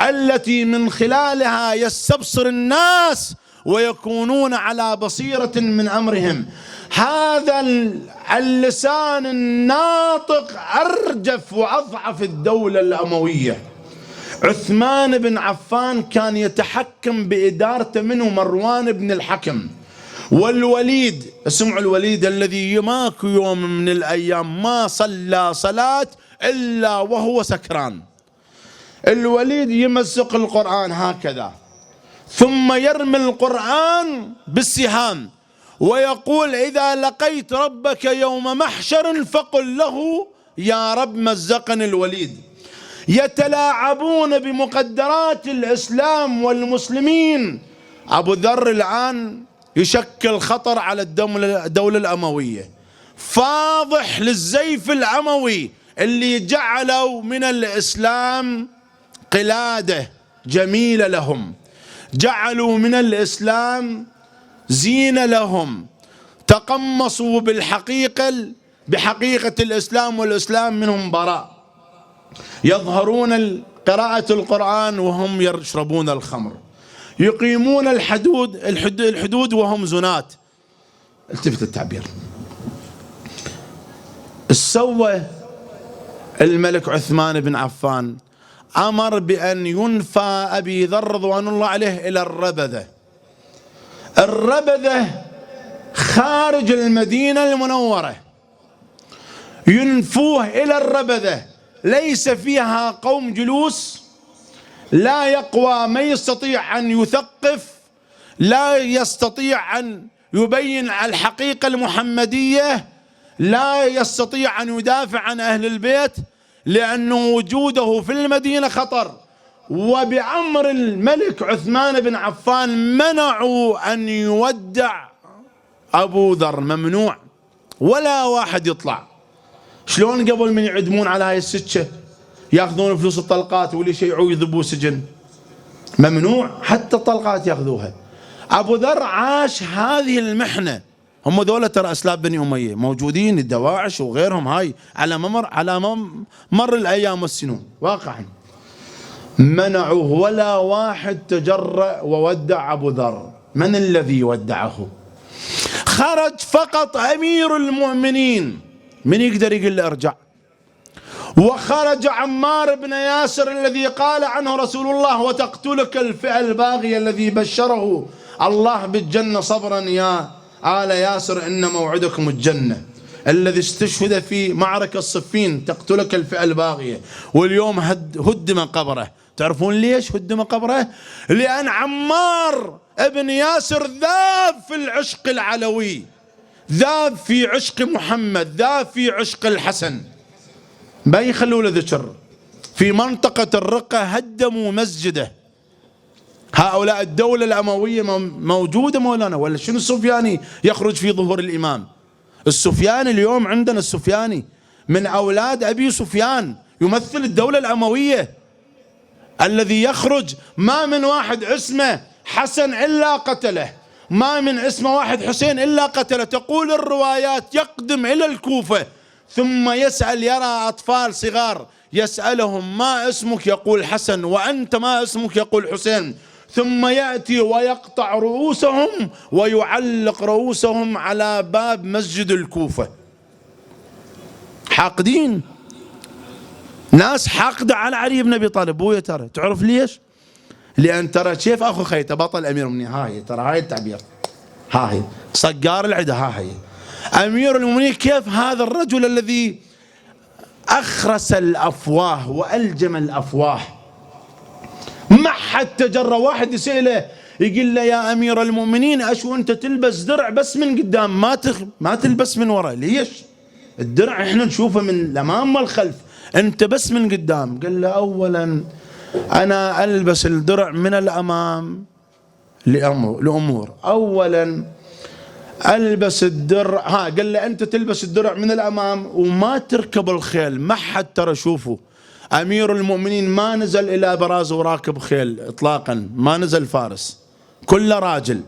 التي من خلالها يستبصر الناس ويكونون على بصيرة من أمرهم. هذا اللسان الناطق أرجف وأضعف الدولة الأموية. عثمان بن عفان كان يتحكم بإدارته منه مروان بن الحكم، والوليد، اسمعوا الوليد الذي ماكو يوم من الأيام ما صلى صلاة إلا وهو سكران. الوليد يمزق القرآن هكذا، ثم يرمي القرآن بالسهام ويقول إذا لقيت ربك يوم محشر فقل له يا رب مزقني الوليد. يتلاعبون بمقدرات الإسلام والمسلمين. أبو ذر الآن يشكل خطر على الدولة الأموية، فاضح للزيف العموي اللي جعلوا من الإسلام قلادة جميلة لهم، جعلوا من الإسلام زينة لهم، تقمصوا بحقيقة الإسلام، والإسلام منهم براء. يظهرون قراءة القرآن وهم يشربون الخمر، يقيمون الحدود وهم زنات. التفت التعبير. سوى الملك عثمان بن عفان، أمر بأن ينفى أبي ذر رضوان الله عليه إلى الربذة. الربذة خارج المدينة المنورة، ينفوه إلى الربذة، ليس فيها قوم جلوس، لا يقوى، ما يستطيع أن يثقف، لا يستطيع أن يبين الحقيقة المحمدية، لا يستطيع أن يدافع عن أهل البيت، لأن وجوده في المدينة خطر. وبأمر الملك عثمان بن عفان منعوا أن يودع أبو ذر، ممنوع، ولا واحد يطلع. شلون قبل من يعدمون على هاي السكة ياخذون فلوس الطلقات واللي يشيعوا يذبوا سجن، ممنوع حتى الطلقات ياخذوها. أبو ذر عاش هذه المحنة. هم ذولا ترى أسلاب بني أمية موجودين، الدواعش وغيرهم، هاي على مر الأيام والسنون واقعا. منعوه، ولا واحد تجرأ وودع أبو ذر. من الذي ودعه؟ خرج فقط أمير المؤمنين، من يقدر يقول له ارجع؟ وخرج عمار بن ياسر الذي قال عنه رسول الله وتقتلك الفئة الباغية، الذي بشره الله بالجنة صبرا يا آل ياسر إن موعدكم الجنة، الذي استشهد في معركة الصفين، تقتلك الفئة الباغية، واليوم هدم قبره. تعرفون ليش هدم قبره؟ لأن عمار ابن ياسر ذاب في العشق العلوي، ذاب في عشق محمد، ذاب في عشق الحسن، ما يخلوا له ذكر. في منطقة الرقة هدموا مسجده. هؤلاء الدولة الأموية موجودة مولانا، ولا شنو السفياني يخرج في ظهور الإمام؟ السفياني اليوم عندنا، السفياني من أولاد أبي سفيان، يمثل الدولة الأموية، الذي يخرج ما من واحد اسمه حسن إلا قتله، ما من اسمه واحد حسين إلا قتله. تقول الروايات يقدم إلى الكوفة ثم يسأل، يرى أطفال صغار يسألهم ما اسمك؟ يقول حسن. وأنت ما اسمك؟ يقول حسين. ثم يأتي ويقطع رؤوسهم ويعلق رؤوسهم على باب مسجد الكوفة. حاقدين، ناس حاقدة على علي بن أبي طالب. بويا ترى تعرف ليش؟ لأن ترى كيف أخو خيته بطل أمير المؤمنين، هاي ترى هاي التعبير، هاي صقار العدا، هاي أمير المؤمنين. كيف هذا الرجل الذي أخرس الأفواه وألجم الأفواه، ما حد تجرى واحد يسأله يقول له يا أمير المؤمنين أشو أنت تلبس درع بس من قدام، ما تلبس من وراء؟ ليش؟ الدرع احنا نشوفه من الأمام والخلف، أنت بس من قدام. قال له أولا أنا ألبس الدرع من الأمام لأمور، أولا ألبس الدرع، قال له أنت تلبس الدرع من الأمام وما تركب الخيل. ما حد ترى شوفوا أمير المؤمنين ما نزل إلى براز وراكب خيل إطلاقا، ما نزل فارس، كله راجل.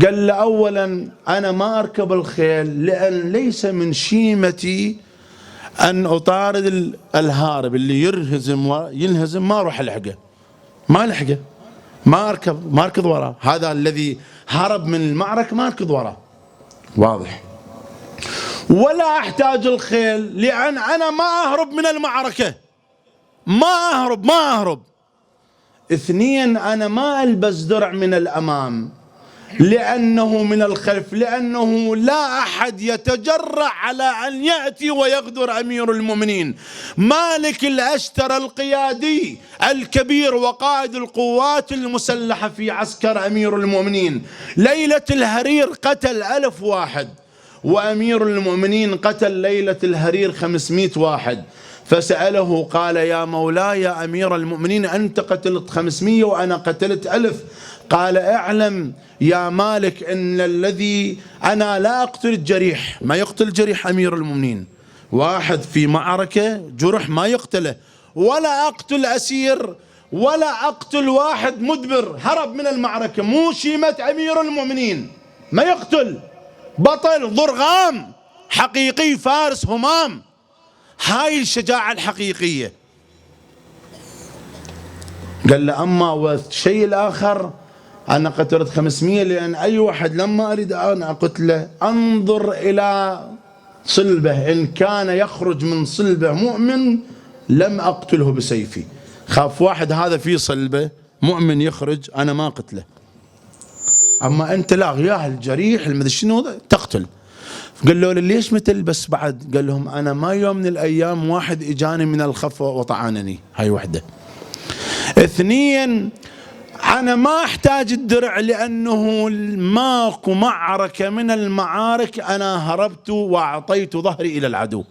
قال له أولا أنا ما أركب الخيل لأن ليس من شيمتي أن أطارد الهارب اللي ينهزم ما أروح ألحقه، ما ألحقه، ما أركض وراه. هذا الذي هرب من المعركة ما أركض وراه، واضح. ولا أحتاج الخيل لأن أنا ما أهرب من المعركة، ما أهرب. اثنين أنا ما ألبس درع من الأمام لأنه من الخلف، لأنه لا أحد يتجرأ على أن يأتي ويغدر أمير المؤمنين. مالك الأشتر القيادي الكبير وقائد القوات المسلحة في عسكر أمير المؤمنين، ليلة الهرير قتل 1000 واحد، وأمير المؤمنين قتل ليلة الهرير 500 واحد. فسأله قال يا مولاي يا أمير المؤمنين أنت قتلت 500 وأنا قتلت 1000. قال اعلم يا مالك ان الذي أنا لا أقتل الجريح، ما يقتل جريح أمير المؤمنين، واحد في معركة جرح ما يقتله، ولا أقتل أسير، ولا أقتل واحد مدبر هرب من المعركة، مو شيمة أمير المؤمنين، ما يقتل، بطل ضرغام حقيقي، فارس همام، هاي الشجاعة الحقيقية. قال له أما والشيء الآخر أنا قتلت 500 لأن أي واحد لما أريد أنا أقتله أنظر إلى صلبه، إن كان يخرج من صلبه مؤمن لم أقتله بسيفي، خاف واحد هذا في صلبه مؤمن يخرج أنا ما قتله. أما أنت لا، يا الجريح المدري شنو تقتل. قال له ليش ما تلبس بعد؟ قال لهم أنا ما يوم من الأيام واحد إجاني من الخف وطعنني، هاي وحدة. اثنين أنا ما أحتاج الدرع لأنه ماكو معركة من المعارك أنا هربت وأعطيت ظهري إلى العدو.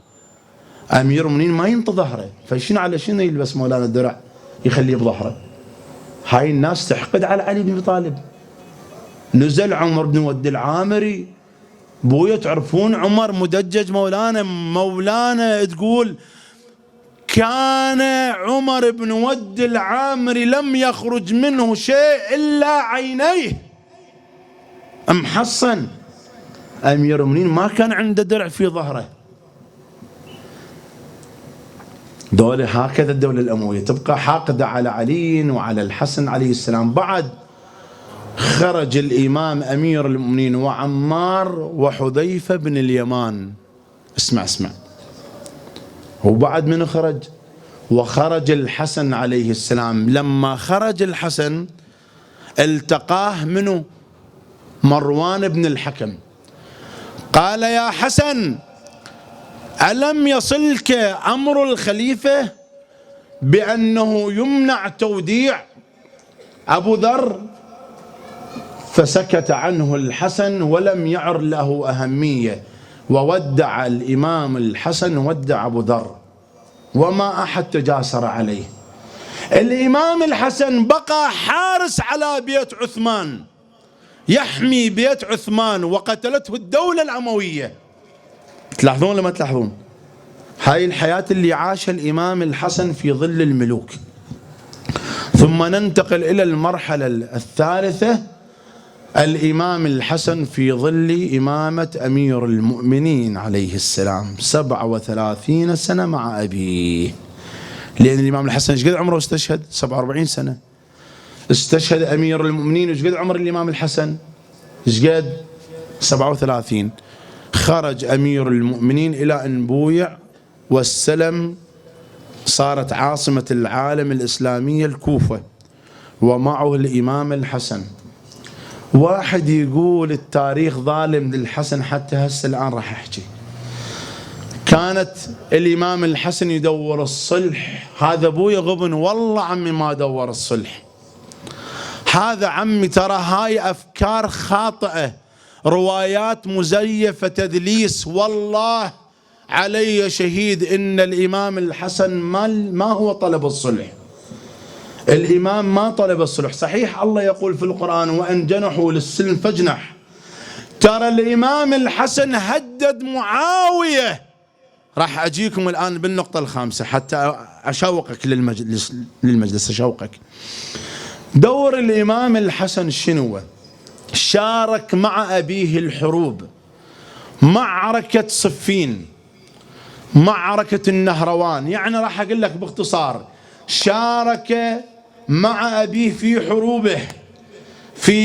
أمير المؤمنين ما ينطي ظهره، فشنو على شنو يلبس مولانا الدرع يخليه بظهره؟ هاي الناس تحقد على علي بن أبي طالب. نزل عمر بن ود العامري، بويا تعرفون عمر مدجج مولانا تقول كان عمر بن ود العامري لم يخرج منه شيء إلا عينيه محصن. أمير المؤمنين ما كان عنده درع في ظهره. دولة هكذا الدولة الأموية تبقى حاقدة على علي وعلى الحسن عليه السلام. بعد خرج الإمام أمير المؤمنين وعمار وحذيفة بن اليمان. اسمع وبعد من خرج؟ وخرج الحسن عليه السلام. لما خرج الحسن التقاه منه مروان بن الحكم، قال يا حسن ألم يصلك أمر الخليفة بأنه يمنع توديع أبو ذر؟ فسكت عنه الحسن ولم يعر له أهمية، وودع الإمام الحسن ودع أبو ذر وما أحد تجاسر عليه. الإمام الحسن بقى حارس على بيت عثمان، يحمي بيت عثمان، وقتلته الدولة الأموية. تلاحظون لما تلاحظون هاي الحياة اللي عاشها الإمام الحسن في ظل الملوك. ثم ننتقل إلى المرحلة الثالثة، الإمام الحسن في ظل إمامة أمير المؤمنين عليه السلام 37 سنة مع أبيه. لأن الإمام الحسن ايش قد عمره استشهد؟ 47 سنة. استشهد أمير المؤمنين ايش قد عمر الإمام الحسن؟ ايش قد؟ 37. خرج أمير المؤمنين إلى أن بويع والسلم، صارت عاصمة العالم الإسلامية الكوفة، ومعه الإمام الحسن. واحد يقول التاريخ ظالم للحسن حتى هسه الآن راح أحكي. كانت الإمام الحسن يدور الصلح، هذا أبويا غبن والله عمي ما دور الصلح، هذا عمي ترى هاي أفكار خاطئة، روايات مزيفة، تدليس. والله علي شهيد إن الإمام الحسن ما هو طلب الصلح، الإمام ما طلب الصلح. صحيح الله يقول في القرآن وإن جنحوا للسلم فاجنح، ترى الإمام الحسن هدد معاوية. راح أجيكم الآن بالنقطة الخامسة حتى أشوقك للمجلس أشوقك. دور الإمام الحسن شنو؟ شارك مع أبيه الحروب، معركة صفين، معركة النهروان. يعني راح أقول لك باختصار، شارك مع أبيه في حروبه،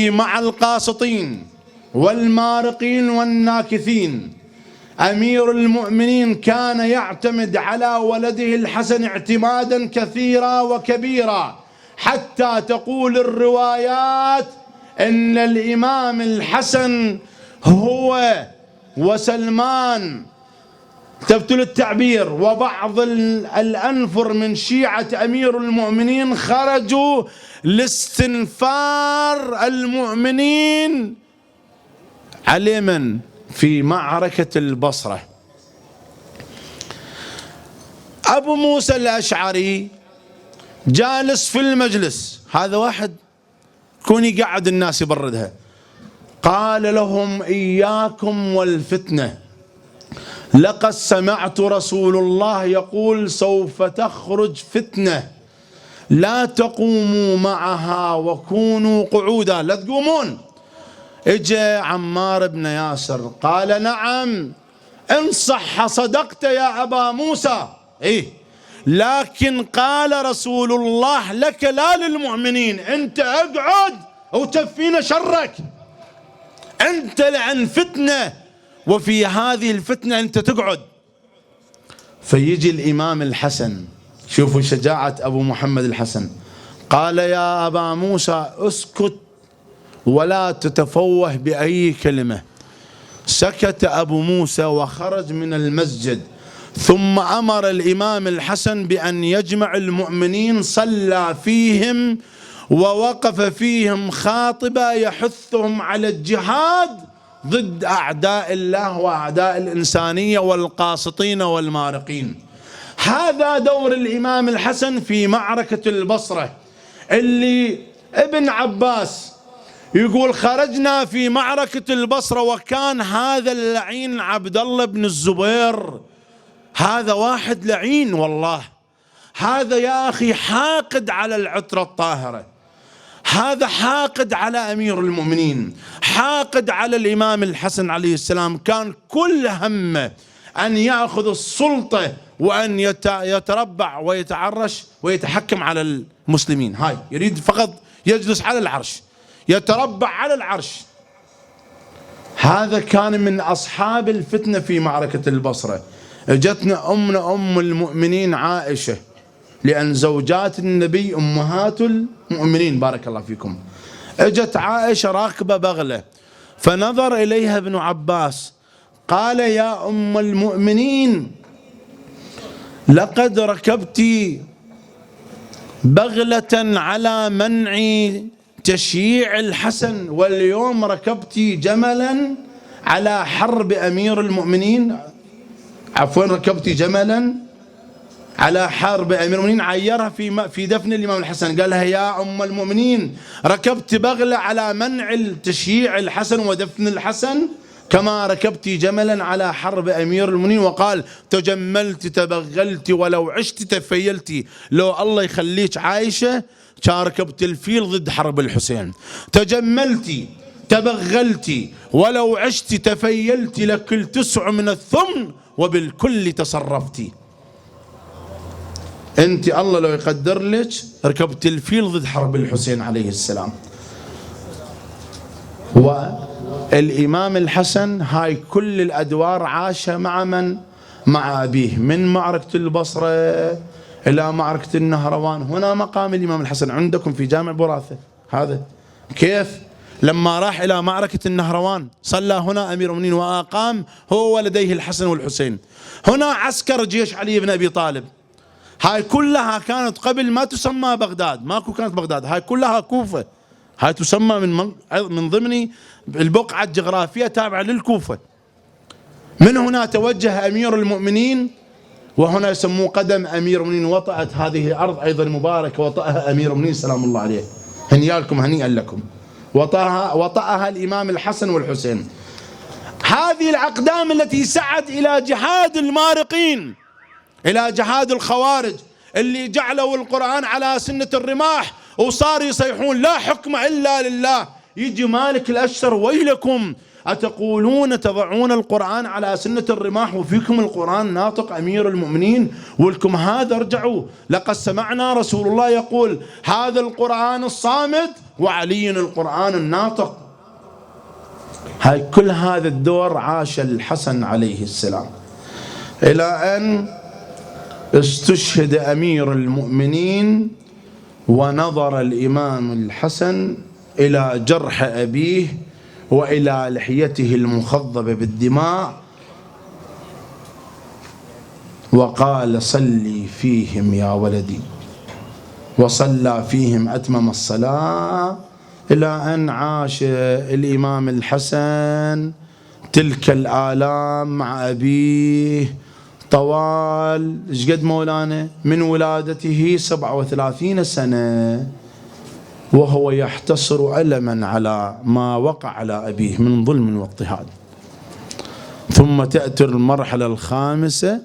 مع القاسطين والمارقين والناكثين. أمير المؤمنين كان يعتمد على ولده الحسن اعتمادا كثيرا وكبيرا، حتى تقول الروايات إن الإمام الحسن هو وسلمان، تبتل التعبير، وبعض الأنفر من شيعة أمير المؤمنين خرجوا لاستنفار المؤمنين على من؟ في معركة البصرة. أبو موسى الأشعري جالس في المجلس، هذا واحد كوني قاعد الناس يبردها، قال لهم إياكم والفتنة، لقد سمعت رسول الله يقول سوف تخرج فتنة لا تقوموا معها وكونوا قعودا، لا تقومون. اجى عمار بن ياسر قال نعم إن صح صدقت يا أبا موسى، لكن قال رسول الله لك لا للمؤمنين، أنت اقعد وتفينا شرك، أنت لعن فتنة وفي هذه الفتنة أنت تقعد. فيجي الإمام الحسن، شوفوا شجاعة أبو محمد الحسن، قال يا أبا موسى اسكت ولا تتفوه بأي كلمة. سكت أبو موسى وخرج من المسجد، ثم أمر الإمام الحسن بأن يجمع المؤمنين، صلى فيهم ووقف فيهم خاطبا يحثهم على الجهاد ضد أعداء الله وأعداء الإنسانية والقاسطين والمارقين. هذا دور الإمام الحسن في معركة البصرة، اللي ابن عباس يقول خرجنا في معركة البصرة وكان هذا اللعين عبد الله بن الزبير، هذا واحد لعين والله، هذا يا أخي حاقد على العترة الطاهرة، هذا حاقد على أمير المؤمنين، حاقد على الإمام الحسن عليه السلام. كان كل همه أن يأخذ السلطة وأن يتربع ويتعرش ويتحكم على المسلمين. هاي يريد فقط يجلس على العرش، يتربع على العرش. هذا كان من أصحاب الفتنة في معركة البصرة. اجتنا أمنا أم المؤمنين عائشة، لأن زوجات النبي أمهات المؤمنين بارك الله فيكم. اجت عائشة راكبة بغلة، فنظر إليها ابن عباس قال: يا أم المؤمنين، لقد ركبت بغلة على منع تشييع الحسن، واليوم ركبت جملا على حرب أمير المؤمنين. عفوا، ركبت جملا على حرب أمير المؤمنين. عيرها في دفن الإمام الحسن، قالها: يا أم المؤمنين، ركبت بغلة على منع تشييع الحسن ودفن الحسن، كما ركبت جملا على حرب أمير المؤمنين. وقال: تجملت تبغلت ولو عشت تفيلت. لو الله يخليك عايشة كان ركبت الفيل ضد حرب الحسين. تجملت تبغلت ولو عشت تفيلت، لكل تسع من الثمن وبالكل تصرفت. انت الله لو يقدر لك ركبت الفيل ضد حرب الحسين عليه السلام. والإمام الحسن هاي كل الأدوار عاشها مع من؟ مع أبيه، من معركة البصرة إلى معركة النهروان. هنا مقام الإمام الحسن عندكم في جامع براثة. هذا كيف لما راح إلى معركة النهروان صلى هنا أمير المؤمنين وأقام هو ولديه الحسن والحسين. هنا عسكر جيش علي بن أبي طالب. هاي كلها كانت قبل ما تسمى بغداد، ماكو كانت بغداد، هاي كلها كوفة. هاي تسمى من ضمن البقعة الجغرافية تابعة للكوفة. من هنا توجه أمير المؤمنين، وهنا يسموه قدم أمير المؤمنين. وطأت هذه الأرض أيضا مباركة، وطأها أمير المؤمنين سلام الله عليه، هنيالكم هنيئا لكم. وطأها الإمام الحسن والحسين. هذه الأقدام التي سعت إلى جهاد المارقين، إلى جهاد الخوارج اللي جعلوا القرآن على سنة الرماح وصار يصيحون: لا حكم إلا لله. يجي مالك الأشتر: ويلكم أتقولون تضعون القرآن على سنة الرماح وفيكم القرآن ناطق أمير المؤمنين، ولكم هذا ارجعوا، لقد سمعنا رسول الله يقول: هذا القرآن الصامت وعلي القرآن الناطق. هاي كل هذا الدور عاش الحسن عليه السلام، إلى أن استشهد أمير المؤمنين، ونظر الإمام الحسن إلى جرح أبيه وإلى لحيته المخضبة بالدماء، وقال: صلي فيهم يا ولدي. وصلى فيهم أتمم الصلاة، إلى أن عاش الإمام الحسن تلك الآلام مع أبيه طوال شقد مولانا من ولادته 37 سنة، وهو يحتصر ألما على ما وقع على أبيه من ظلم واضطهاد. ثم تأتي المرحلة الخامسة،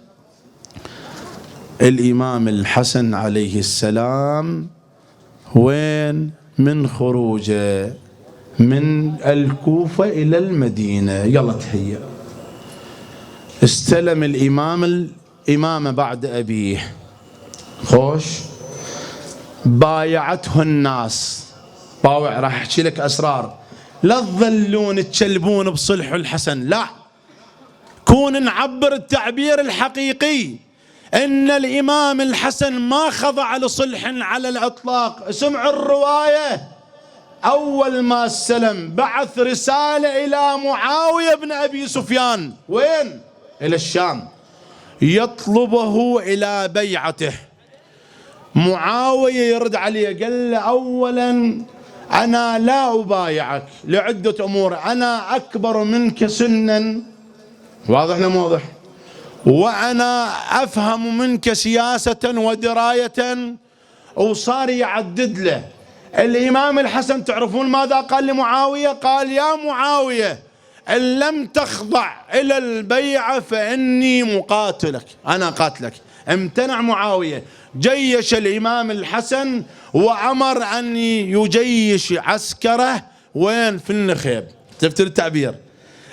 الإمام الحسن عليه السلام وين؟ من خروجه من الكوفة إلى المدينة. يلا تهيأ. استلم الإمامة بعد أبيه، خوش، بايعته الناس. باوع، راح أحكي لك أسرار، لا تظلون تشلبون بصلح الحسن، لا، كون نعبر التعبير الحقيقي إن الإمام الحسن ما خضع لصلح على الإطلاق. اسمع الرواية: أول ما استلم بعث رسالة إلى معاوية بن أبي سفيان، وين؟ إلى الشام، يطلبه إلى بيعته. معاوية يرد عليه قال له: أولا أنا لا أبايعك لعدة أمور، أنا أكبر منك سنا، واضح ولا مو واضح؟ وأنا أفهم منك سياسة ودراية. وصار يعدد له. الإمام الحسن تعرفون ماذا قال لمعاوية؟ قال: يا معاوية، إن لم تخضع إلى البيعة فإني مقاتلك، أنا قاتلك. امتنع معاوية، جيش الإمام الحسن وأمر أن يجيش عسكره وين؟ في النخيب. شفت التعبير؟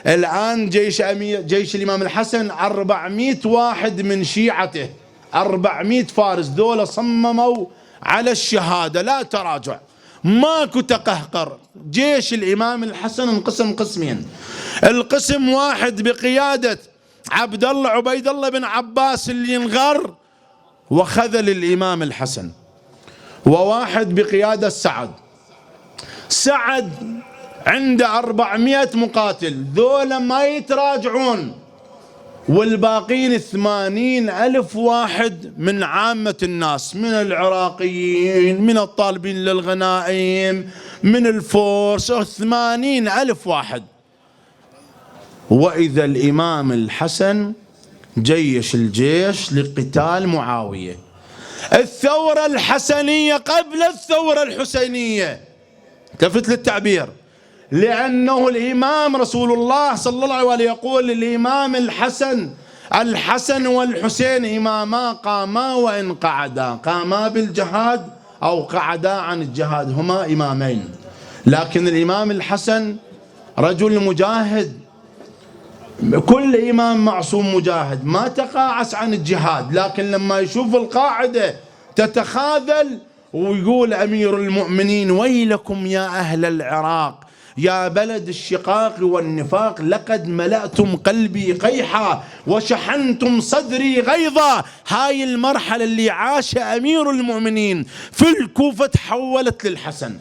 الآن جيش الإمام الحسن 400 واحد من شيعته، 400 فارس، دول صمموا على الشهادة لا تراجع. ماكو تقهقر. جيش الإمام الحسن انقسم قسمين، القسم واحد بقيادة عبد الله عبيد الله بن عباس اللي انغر وخذل الإمام الحسن، وواحد بقيادة سعد. سعد عنده 400 مقاتل، ذولا ما يتراجعون، والباقين 80,000 واحد من عامة الناس، من العراقيين، من الطالبين للغنائم، من الفرس، 80,000 واحد. وإذا الإمام الحسن جيش الجيش لقتال معاوية. الثورة الحسنية قبل الثورة الحسينية، التفت للتعبير، لأنه الإمام رسول الله صلى الله عليه وسلم يقول الإمام الحسن والحسين إماما قاما وإن قعدا، قاما بالجهاد أو قعدا عن الجهاد، هما إمامين. لكن الإمام الحسن رجل مجاهد، كل إمام معصوم مجاهد، ما تقاعس عن الجهاد، لكن لما يشوف القاعدة تتخاذل ويقول أمير المؤمنين ويلكم يا أهل العراق يا بلد الشقاق والنفاق، لقد ملأتم قلبي قيحا وشحنتم صدري غيظا. هاي المرحلة اللي عاش أمير المؤمنين في الكوفة تحولت للحسن.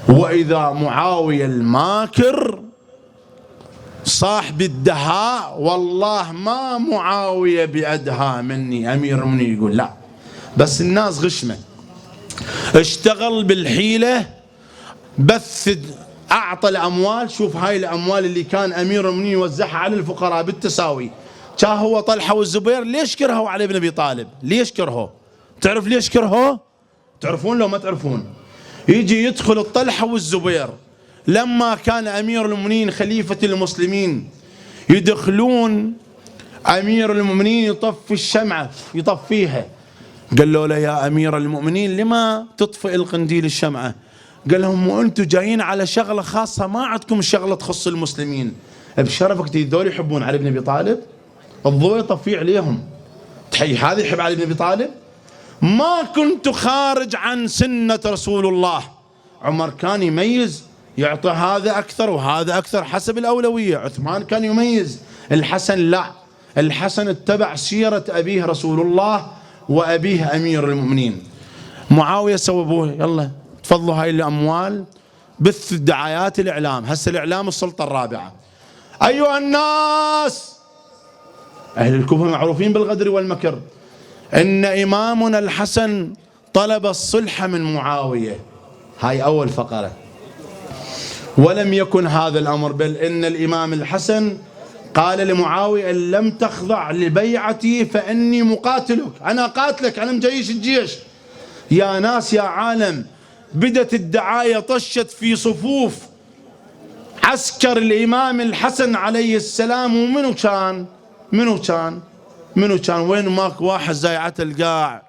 وإذا معاوية الماكر صاحب الدهاء، والله ما معاوية بأدهى مني، أمير المؤمنين يقول لا، بس الناس غشمة، اشتغل بالحيلة، بث، أعطى الأموال. شوف هاي الأموال اللي كان أمير المؤمنين يوزعها على الفقراء بالتساوي، كان هو طلحة والزبير ليش كرهوا علي بن أبي طالب؟ ليش كرهوا؟ تعرف ليش كرهوا؟ تعرفون لو ما تعرفون؟ يجي يدخل الطلحة والزبير لما كان أمير المؤمنين خليفة المسلمين، يدخلون أمير المؤمنين يطفي الشمعة يطفيها، قال له يا أمير المؤمنين لما تطفئ القنديل الشمعة؟ قال لهم وأنتم جايين على شغلة خاصة، ما عندكم شغلة تخص المسلمين، بشرفك ذول يحبون علي بن أبي طالب، الضوء يطفي عليهم، تحي هذا يحب علي بن أبي طالب؟ ما كنت خارج عن سنة رسول الله. عمر كان يميز، يعطي هذا أكثر وهذا أكثر حسب الأولوية. عثمان كان يميز، الحسن لا، الحسن اتبع سيرة أبيه رسول الله وأبيه أمير المؤمنين. معاوية سوبوه، يلا تفضلوا هاي الأموال، بث الدعايات، الإعلام، هسه الإعلام السلطة الرابعة. أيها الناس، أهل الكوفة معروفين بالغدر والمكر، إن إمامنا الحسن طلب الصلح من معاوية، هاي أول فقرة. ولم يكن هذا الأمر، بل إن الإمام الحسن قال لمعاوية إن لم تخضع لبيعتي فإني مقاتلك، أنا قاتلك، أنا مجيش الجيش. يا ناس يا عالم، بدت الدعاية طشت في صفوف عسكر الإمام الحسن عليه السلام. ومنو كان؟ منو كان؟ وين ماك واحد زي عتلقاع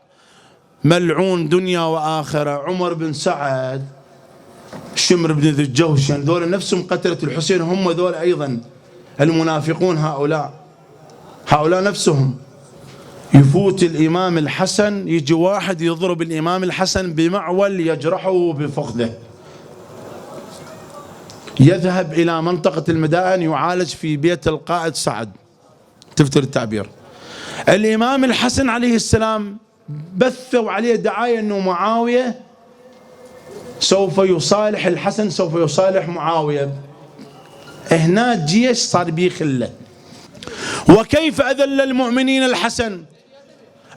ملعون دنيا وآخرة، عمر بن سعد، شمر بن ذي الجوشن، ذول نفسهم قتلة الحسين، هم ذول أيضا المنافقون، هؤلاء نفسهم. يفوت الإمام الحسن، يجي واحد يضرب الإمام الحسن بمعول يجرحه بفخذه، يذهب إلى منطقة المدائن يعالج في بيت القائد سعد، تفتر التعبير. الإمام الحسن عليه السلام بثوا عليه دعاية أنه معاوية سوف يصالح الحسن، سوف يصالح معاوية. هنا الجيش صار بيه خلة. وكيف أذل المؤمنين الحسن؟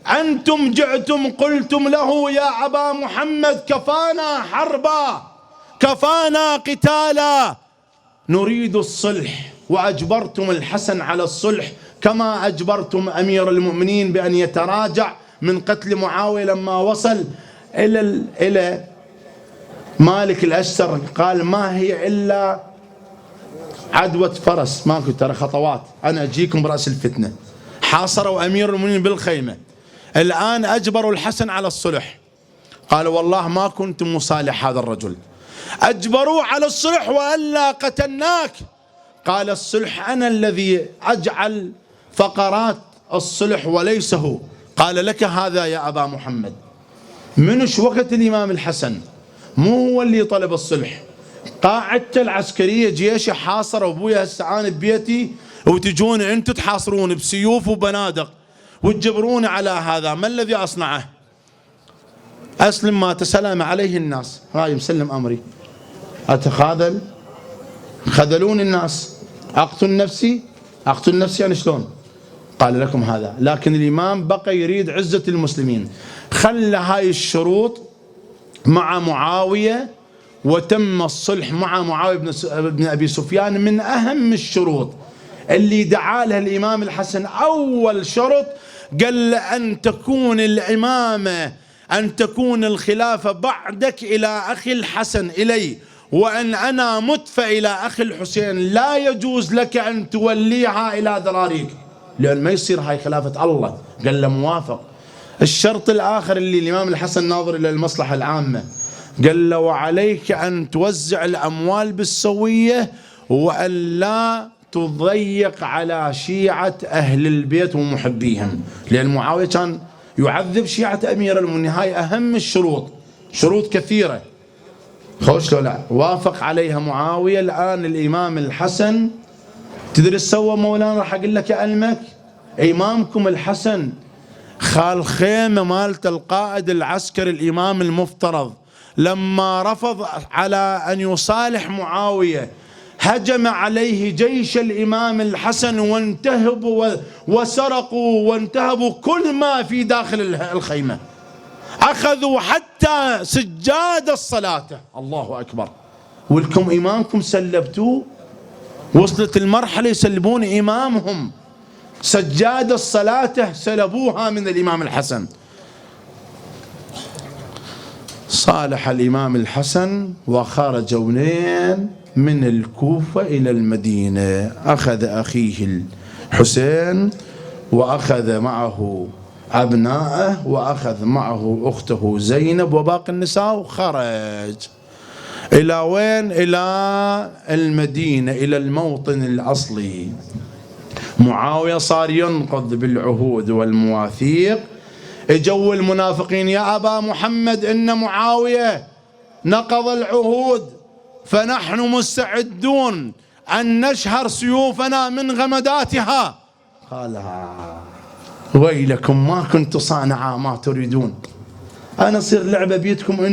أنتم جئتم قلتم له يا أبا محمد كفانا حربا، كفانا قتالا، نريد الصلح، وأجبرتم الحسن على الصلح كما أجبرتم أمير المؤمنين بأن يتراجع من قتل معاوية. لما وصل إلى مالك الأشتر قال ما هي إلا عدوة فرس، ماكو ترى خطوات، أنا أجيكم برأس الفتنة. حاصروا أمير المؤمنين بالخيمة، الآن أجبروا الحسن على الصلح، قالوا والله ما كنت مصالح هذا الرجل، أجبروه على الصلح وألا قتلناك. قال الصلح أنا الذي أجعل فقرات الصلح وليس هو. قال لك هذا يا أبا محمد. منش وقت الإمام الحسن مو هو اللي طلب الصلح. قاعدته العسكرية جيشه حاصر أبويا هسه أنا ببيتي وتجون أنتم تحاصرون بسيوف وبنادق وتجبرون على هذا، ما الذي أصنعه؟ أسلم ما تسلم عليه الناس، هاي مسلم أمري، أتخاذل، خذلون الناس، أقتل نفسي يعني شلون؟ قال لكم هذا. لكن الإمام بقى يريد عزة المسلمين، خلى هاي الشروط مع معاوية، وتم الصلح مع معاوية بن أبي سفيان. من أهم الشروط اللي دعا لها الإمام الحسن، أول شرط قال أن تكون الإمامة، أن تكون الخلافة بعدك إلى أخي الحسن إلي، وأن أنا مت فإلى أخي الحسين، لا يجوز لك أن توليها إلى ذراريك، لأن ما يصير هاي خلافة الله. قال له موافق. الشرط الآخر اللي الإمام الحسن ناظر إلى المصلحة العامة، قال له وعليك أن توزع الأموال بالسوية، وأن لا تضيق على شيعة أهل البيت ومحبيهم، لأن معاوية كان يعذب شيعة أمير المؤمنين. هاي أهم الشروط، شروط كثيرة. خوش لو لا وافق عليها معاوية. الآن الإمام الحسن تدري سوى مولانا؟ راح أقول لك ألمك، إمامكم الحسن خال خيمة مالت القائد العسكري الإمام المفترض، لما رفض على أن يصالح معاوية هجم عليه جيش الإمام الحسن وانتهبوا وسرقوا وانتهبوا كل ما في داخل الخيمة، أخذوا حتى سجاد الصلاة. الله أكبر. ولكم إمامكم سلبتوه، وصلت المرحلة يسلبون إمامهم، سجاد الصلاة سلبوها من الإمام الحسن. صالح الإمام الحسن وخرجوا من الكوفة إلى المدينة، أخذ أخيه الحسين وأخذ معه أبنائه وأخذ معه أخته زينب وباقي النساء، وخرج إلى وين؟ إلى المدينة، إلى الموطن الأصلي. معاوية صار ينقض بالعهود والمواثيق. اجوا المنافقين يا أبا محمد إن معاوية نقض العهود، فنحن مستعدون أن نشهر سيوفنا من غمداتها. قال ويلكم ما كنت صانعا ما تريدون، أنا أصير لعبة بيدكم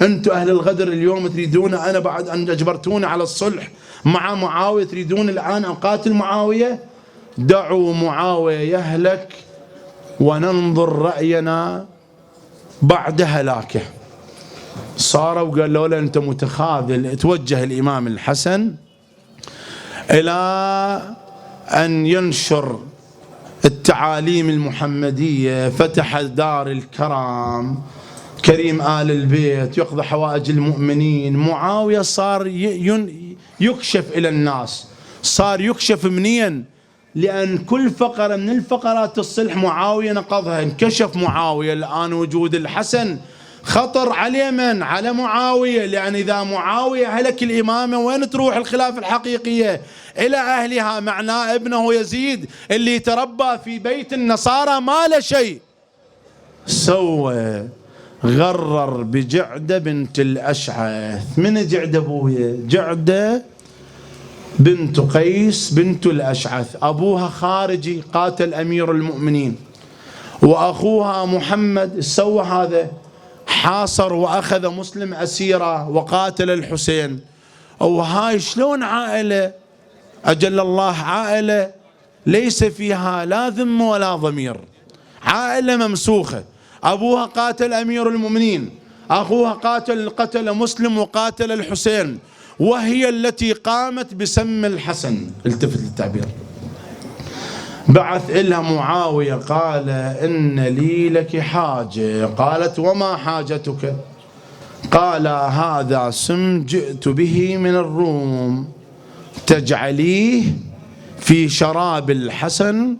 أنتم أهل الغدر. اليوم تريدون أنا بعد أن أجبرتوني على الصلح مع معاوية، تريدون الآن أقاتل معاوية؟ دعوا معاوية يهلك وننظر رأينا بعد هلاكه. صاروا وقال له أنت متخاذل. توجه الإمام الحسن إلى أن ينشر التعاليم المحمدية، فتح دار الكرام، كريم آل البيت، يقضي حوائج المؤمنين. معاوية صار يكشف إلى الناس، صار يكشف منين؟ لأن كل فقرة من الفقرات الصلح معاوية نقضها. انكشف معاوية. الآن وجود الحسن خطر على من؟ على معاوية، لأن إذا معاوية هلك الإمامة وين تروح الخلافة الحقيقية؟ إلى أهلها. معناه ابنه يزيد اللي تربى في بيت النصارى ما له شيء. سوى غرر بجعدة بنت الأشعث. من جعدة أبويا؟ جعدة بنت قيس بنت الأشعث، أبوها خارجي قاتل أمير المؤمنين، وأخوها محمد سوى هذا، حاصر وأخذ مسلم أسيرة وقاتل الحسين. وهاي شلون عائلة أجل الله؟ عائلة ليس فيها لا ذم ولا ضمير، عائلة ممسوخة. أبوها قاتل أمير المؤمنين، أخوها قتل مسلم وقاتل الحسين، وهي التي قامت بسم الحسن. التفت للتعبير. بعث إلها معاوية قال إن لي لك حاجة. قالت وما حاجتك؟ قال هذا سم جئت به من الروم، تجعليه في شراب الحسن،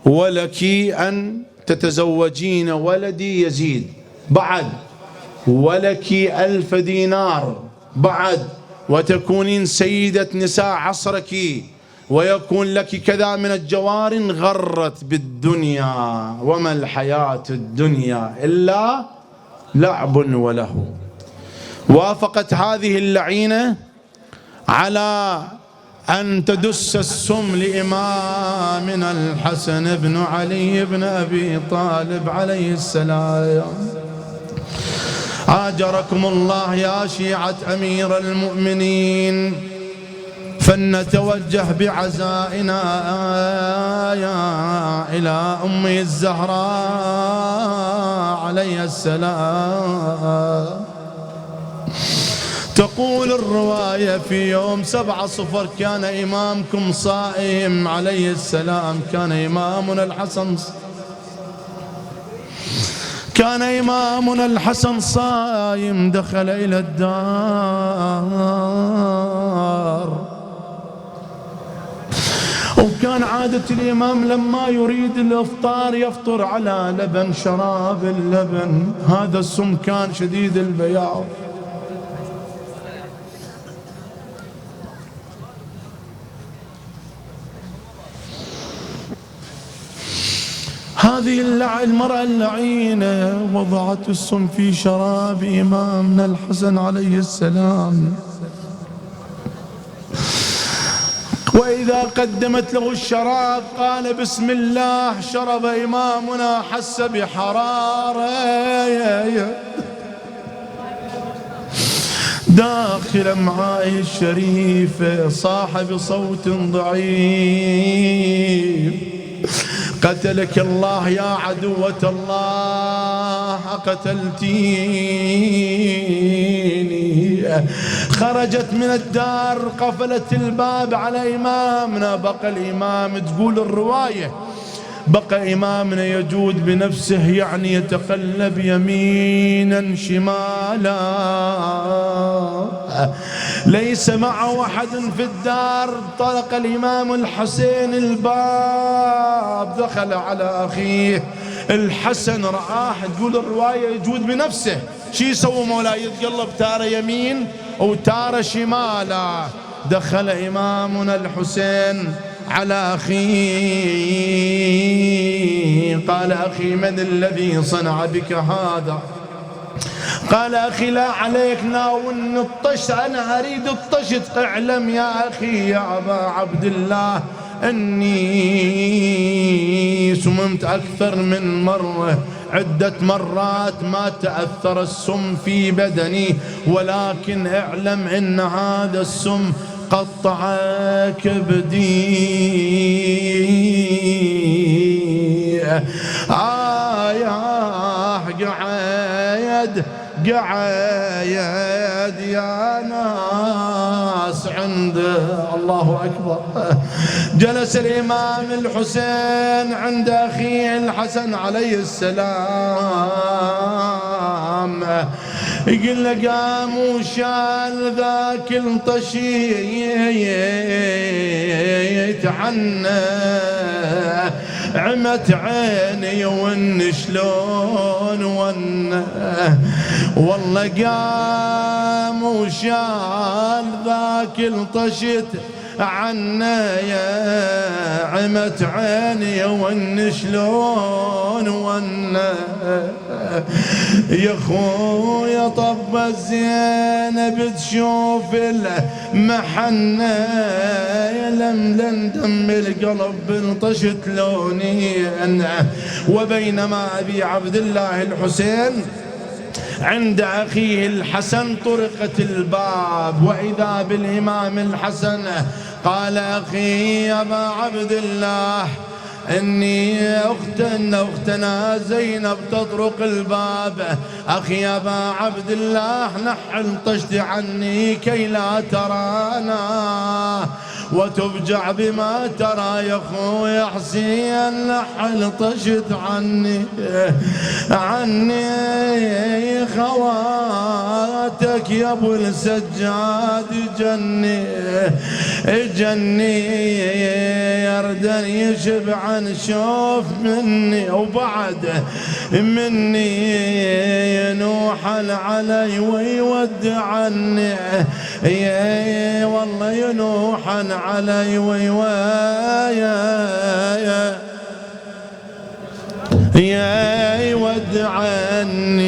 ولك أن تتزوجين ولدي يزيد، بعد ولك 1000 دينار، بعد وتكونين سيدة نساء عصرك، ويكون لك كذا من الجوار. غرت بالدنيا وما الحياة الدنيا إلا لعب وله. وافقت هذه اللعينة على أن تدس السم لإمامنا الحسن بن علي بن أبي طالب عليه السلام. آجركم الله يا شيعة أمير المؤمنين، فلنتوجه بعزائنا إلى أمه الزهراء عليه السلام. تقول الرواية في يوم 7/0 كان إمامكم صائم عليه السلام، كان إمامنا الحسن صائم، دخل إلى الدار، وكان عادة الإمام لما يريد الإفطار يفطر على لبن، شراب اللبن، هذا السم كان شديد البياض. هذه المرأة اللعينة وضعت السم في شراب إمامنا الحسن عليه السلام، وإذا قدمت له الشراب قال بسم الله، شرب إمامنا، حس بحرارة داخل أمعائه الشريفة، صاح بصوت ضعيف: قتلك الله يا عدوة الله، قتلتيني. خرجت من الدار، قفلت الباب على إمامنا. بقى الإمام، تقول الرواية، بقى إمامنا يجود بنفسه، يعني يتقلب يمينا شمالا، ليس معه أحد في الدار. طرق الإمام الحسين الباب، دخل على أخيه الحسن، رآه، تقول الرواية يجود بنفسه. شي يسوي مولاي؟ يتقلب تارة يمين وتارة شمالا. دخل إمامنا الحسين على أخيه، قال أخي من الذي صنع بك هذا؟ قال أخي لا عليك، ناولني الطشت، أنا أريد الطشت. اعلم يا أخي يا أبا عبد الله أني سممت أكثر من مرة، عدة مرات ما تأثر السم في بدني، ولكن اعلم أن هذا السم قطع كبدي. قعد يا ناس عند الله أكبر. جلس الإمام الحسين عند أخيه الحسن عليه السلام، يقول له قام وشال ذاك الطشيت عنه، عمت عيني ون شلون ون، والله قام وشال ذاك الطشت عنا، يا عمت عيني ون شلون ون. يا خويا طب الزينب تشوف المحنة، لم دم القلب انطشت لوني. وبينما أبي عبد الله الحسين عند أخيه الحسن طرقت الباب، وإذا بالإمام الحسن. قال أخي يا أبا عبد الله إني أختنا زينب تطرق الباب. أخي يا أبا عبد الله نحل طشت عني كي لا ترانا وتفجع بما ترى. يا أخويا حسين نحل طشت عني خواتك يا أبو السجاد جني يردن يشبع شوف مني، وبعد مني ينوحل علي ويودعني، يا والله ينوحل علي يا يودعني.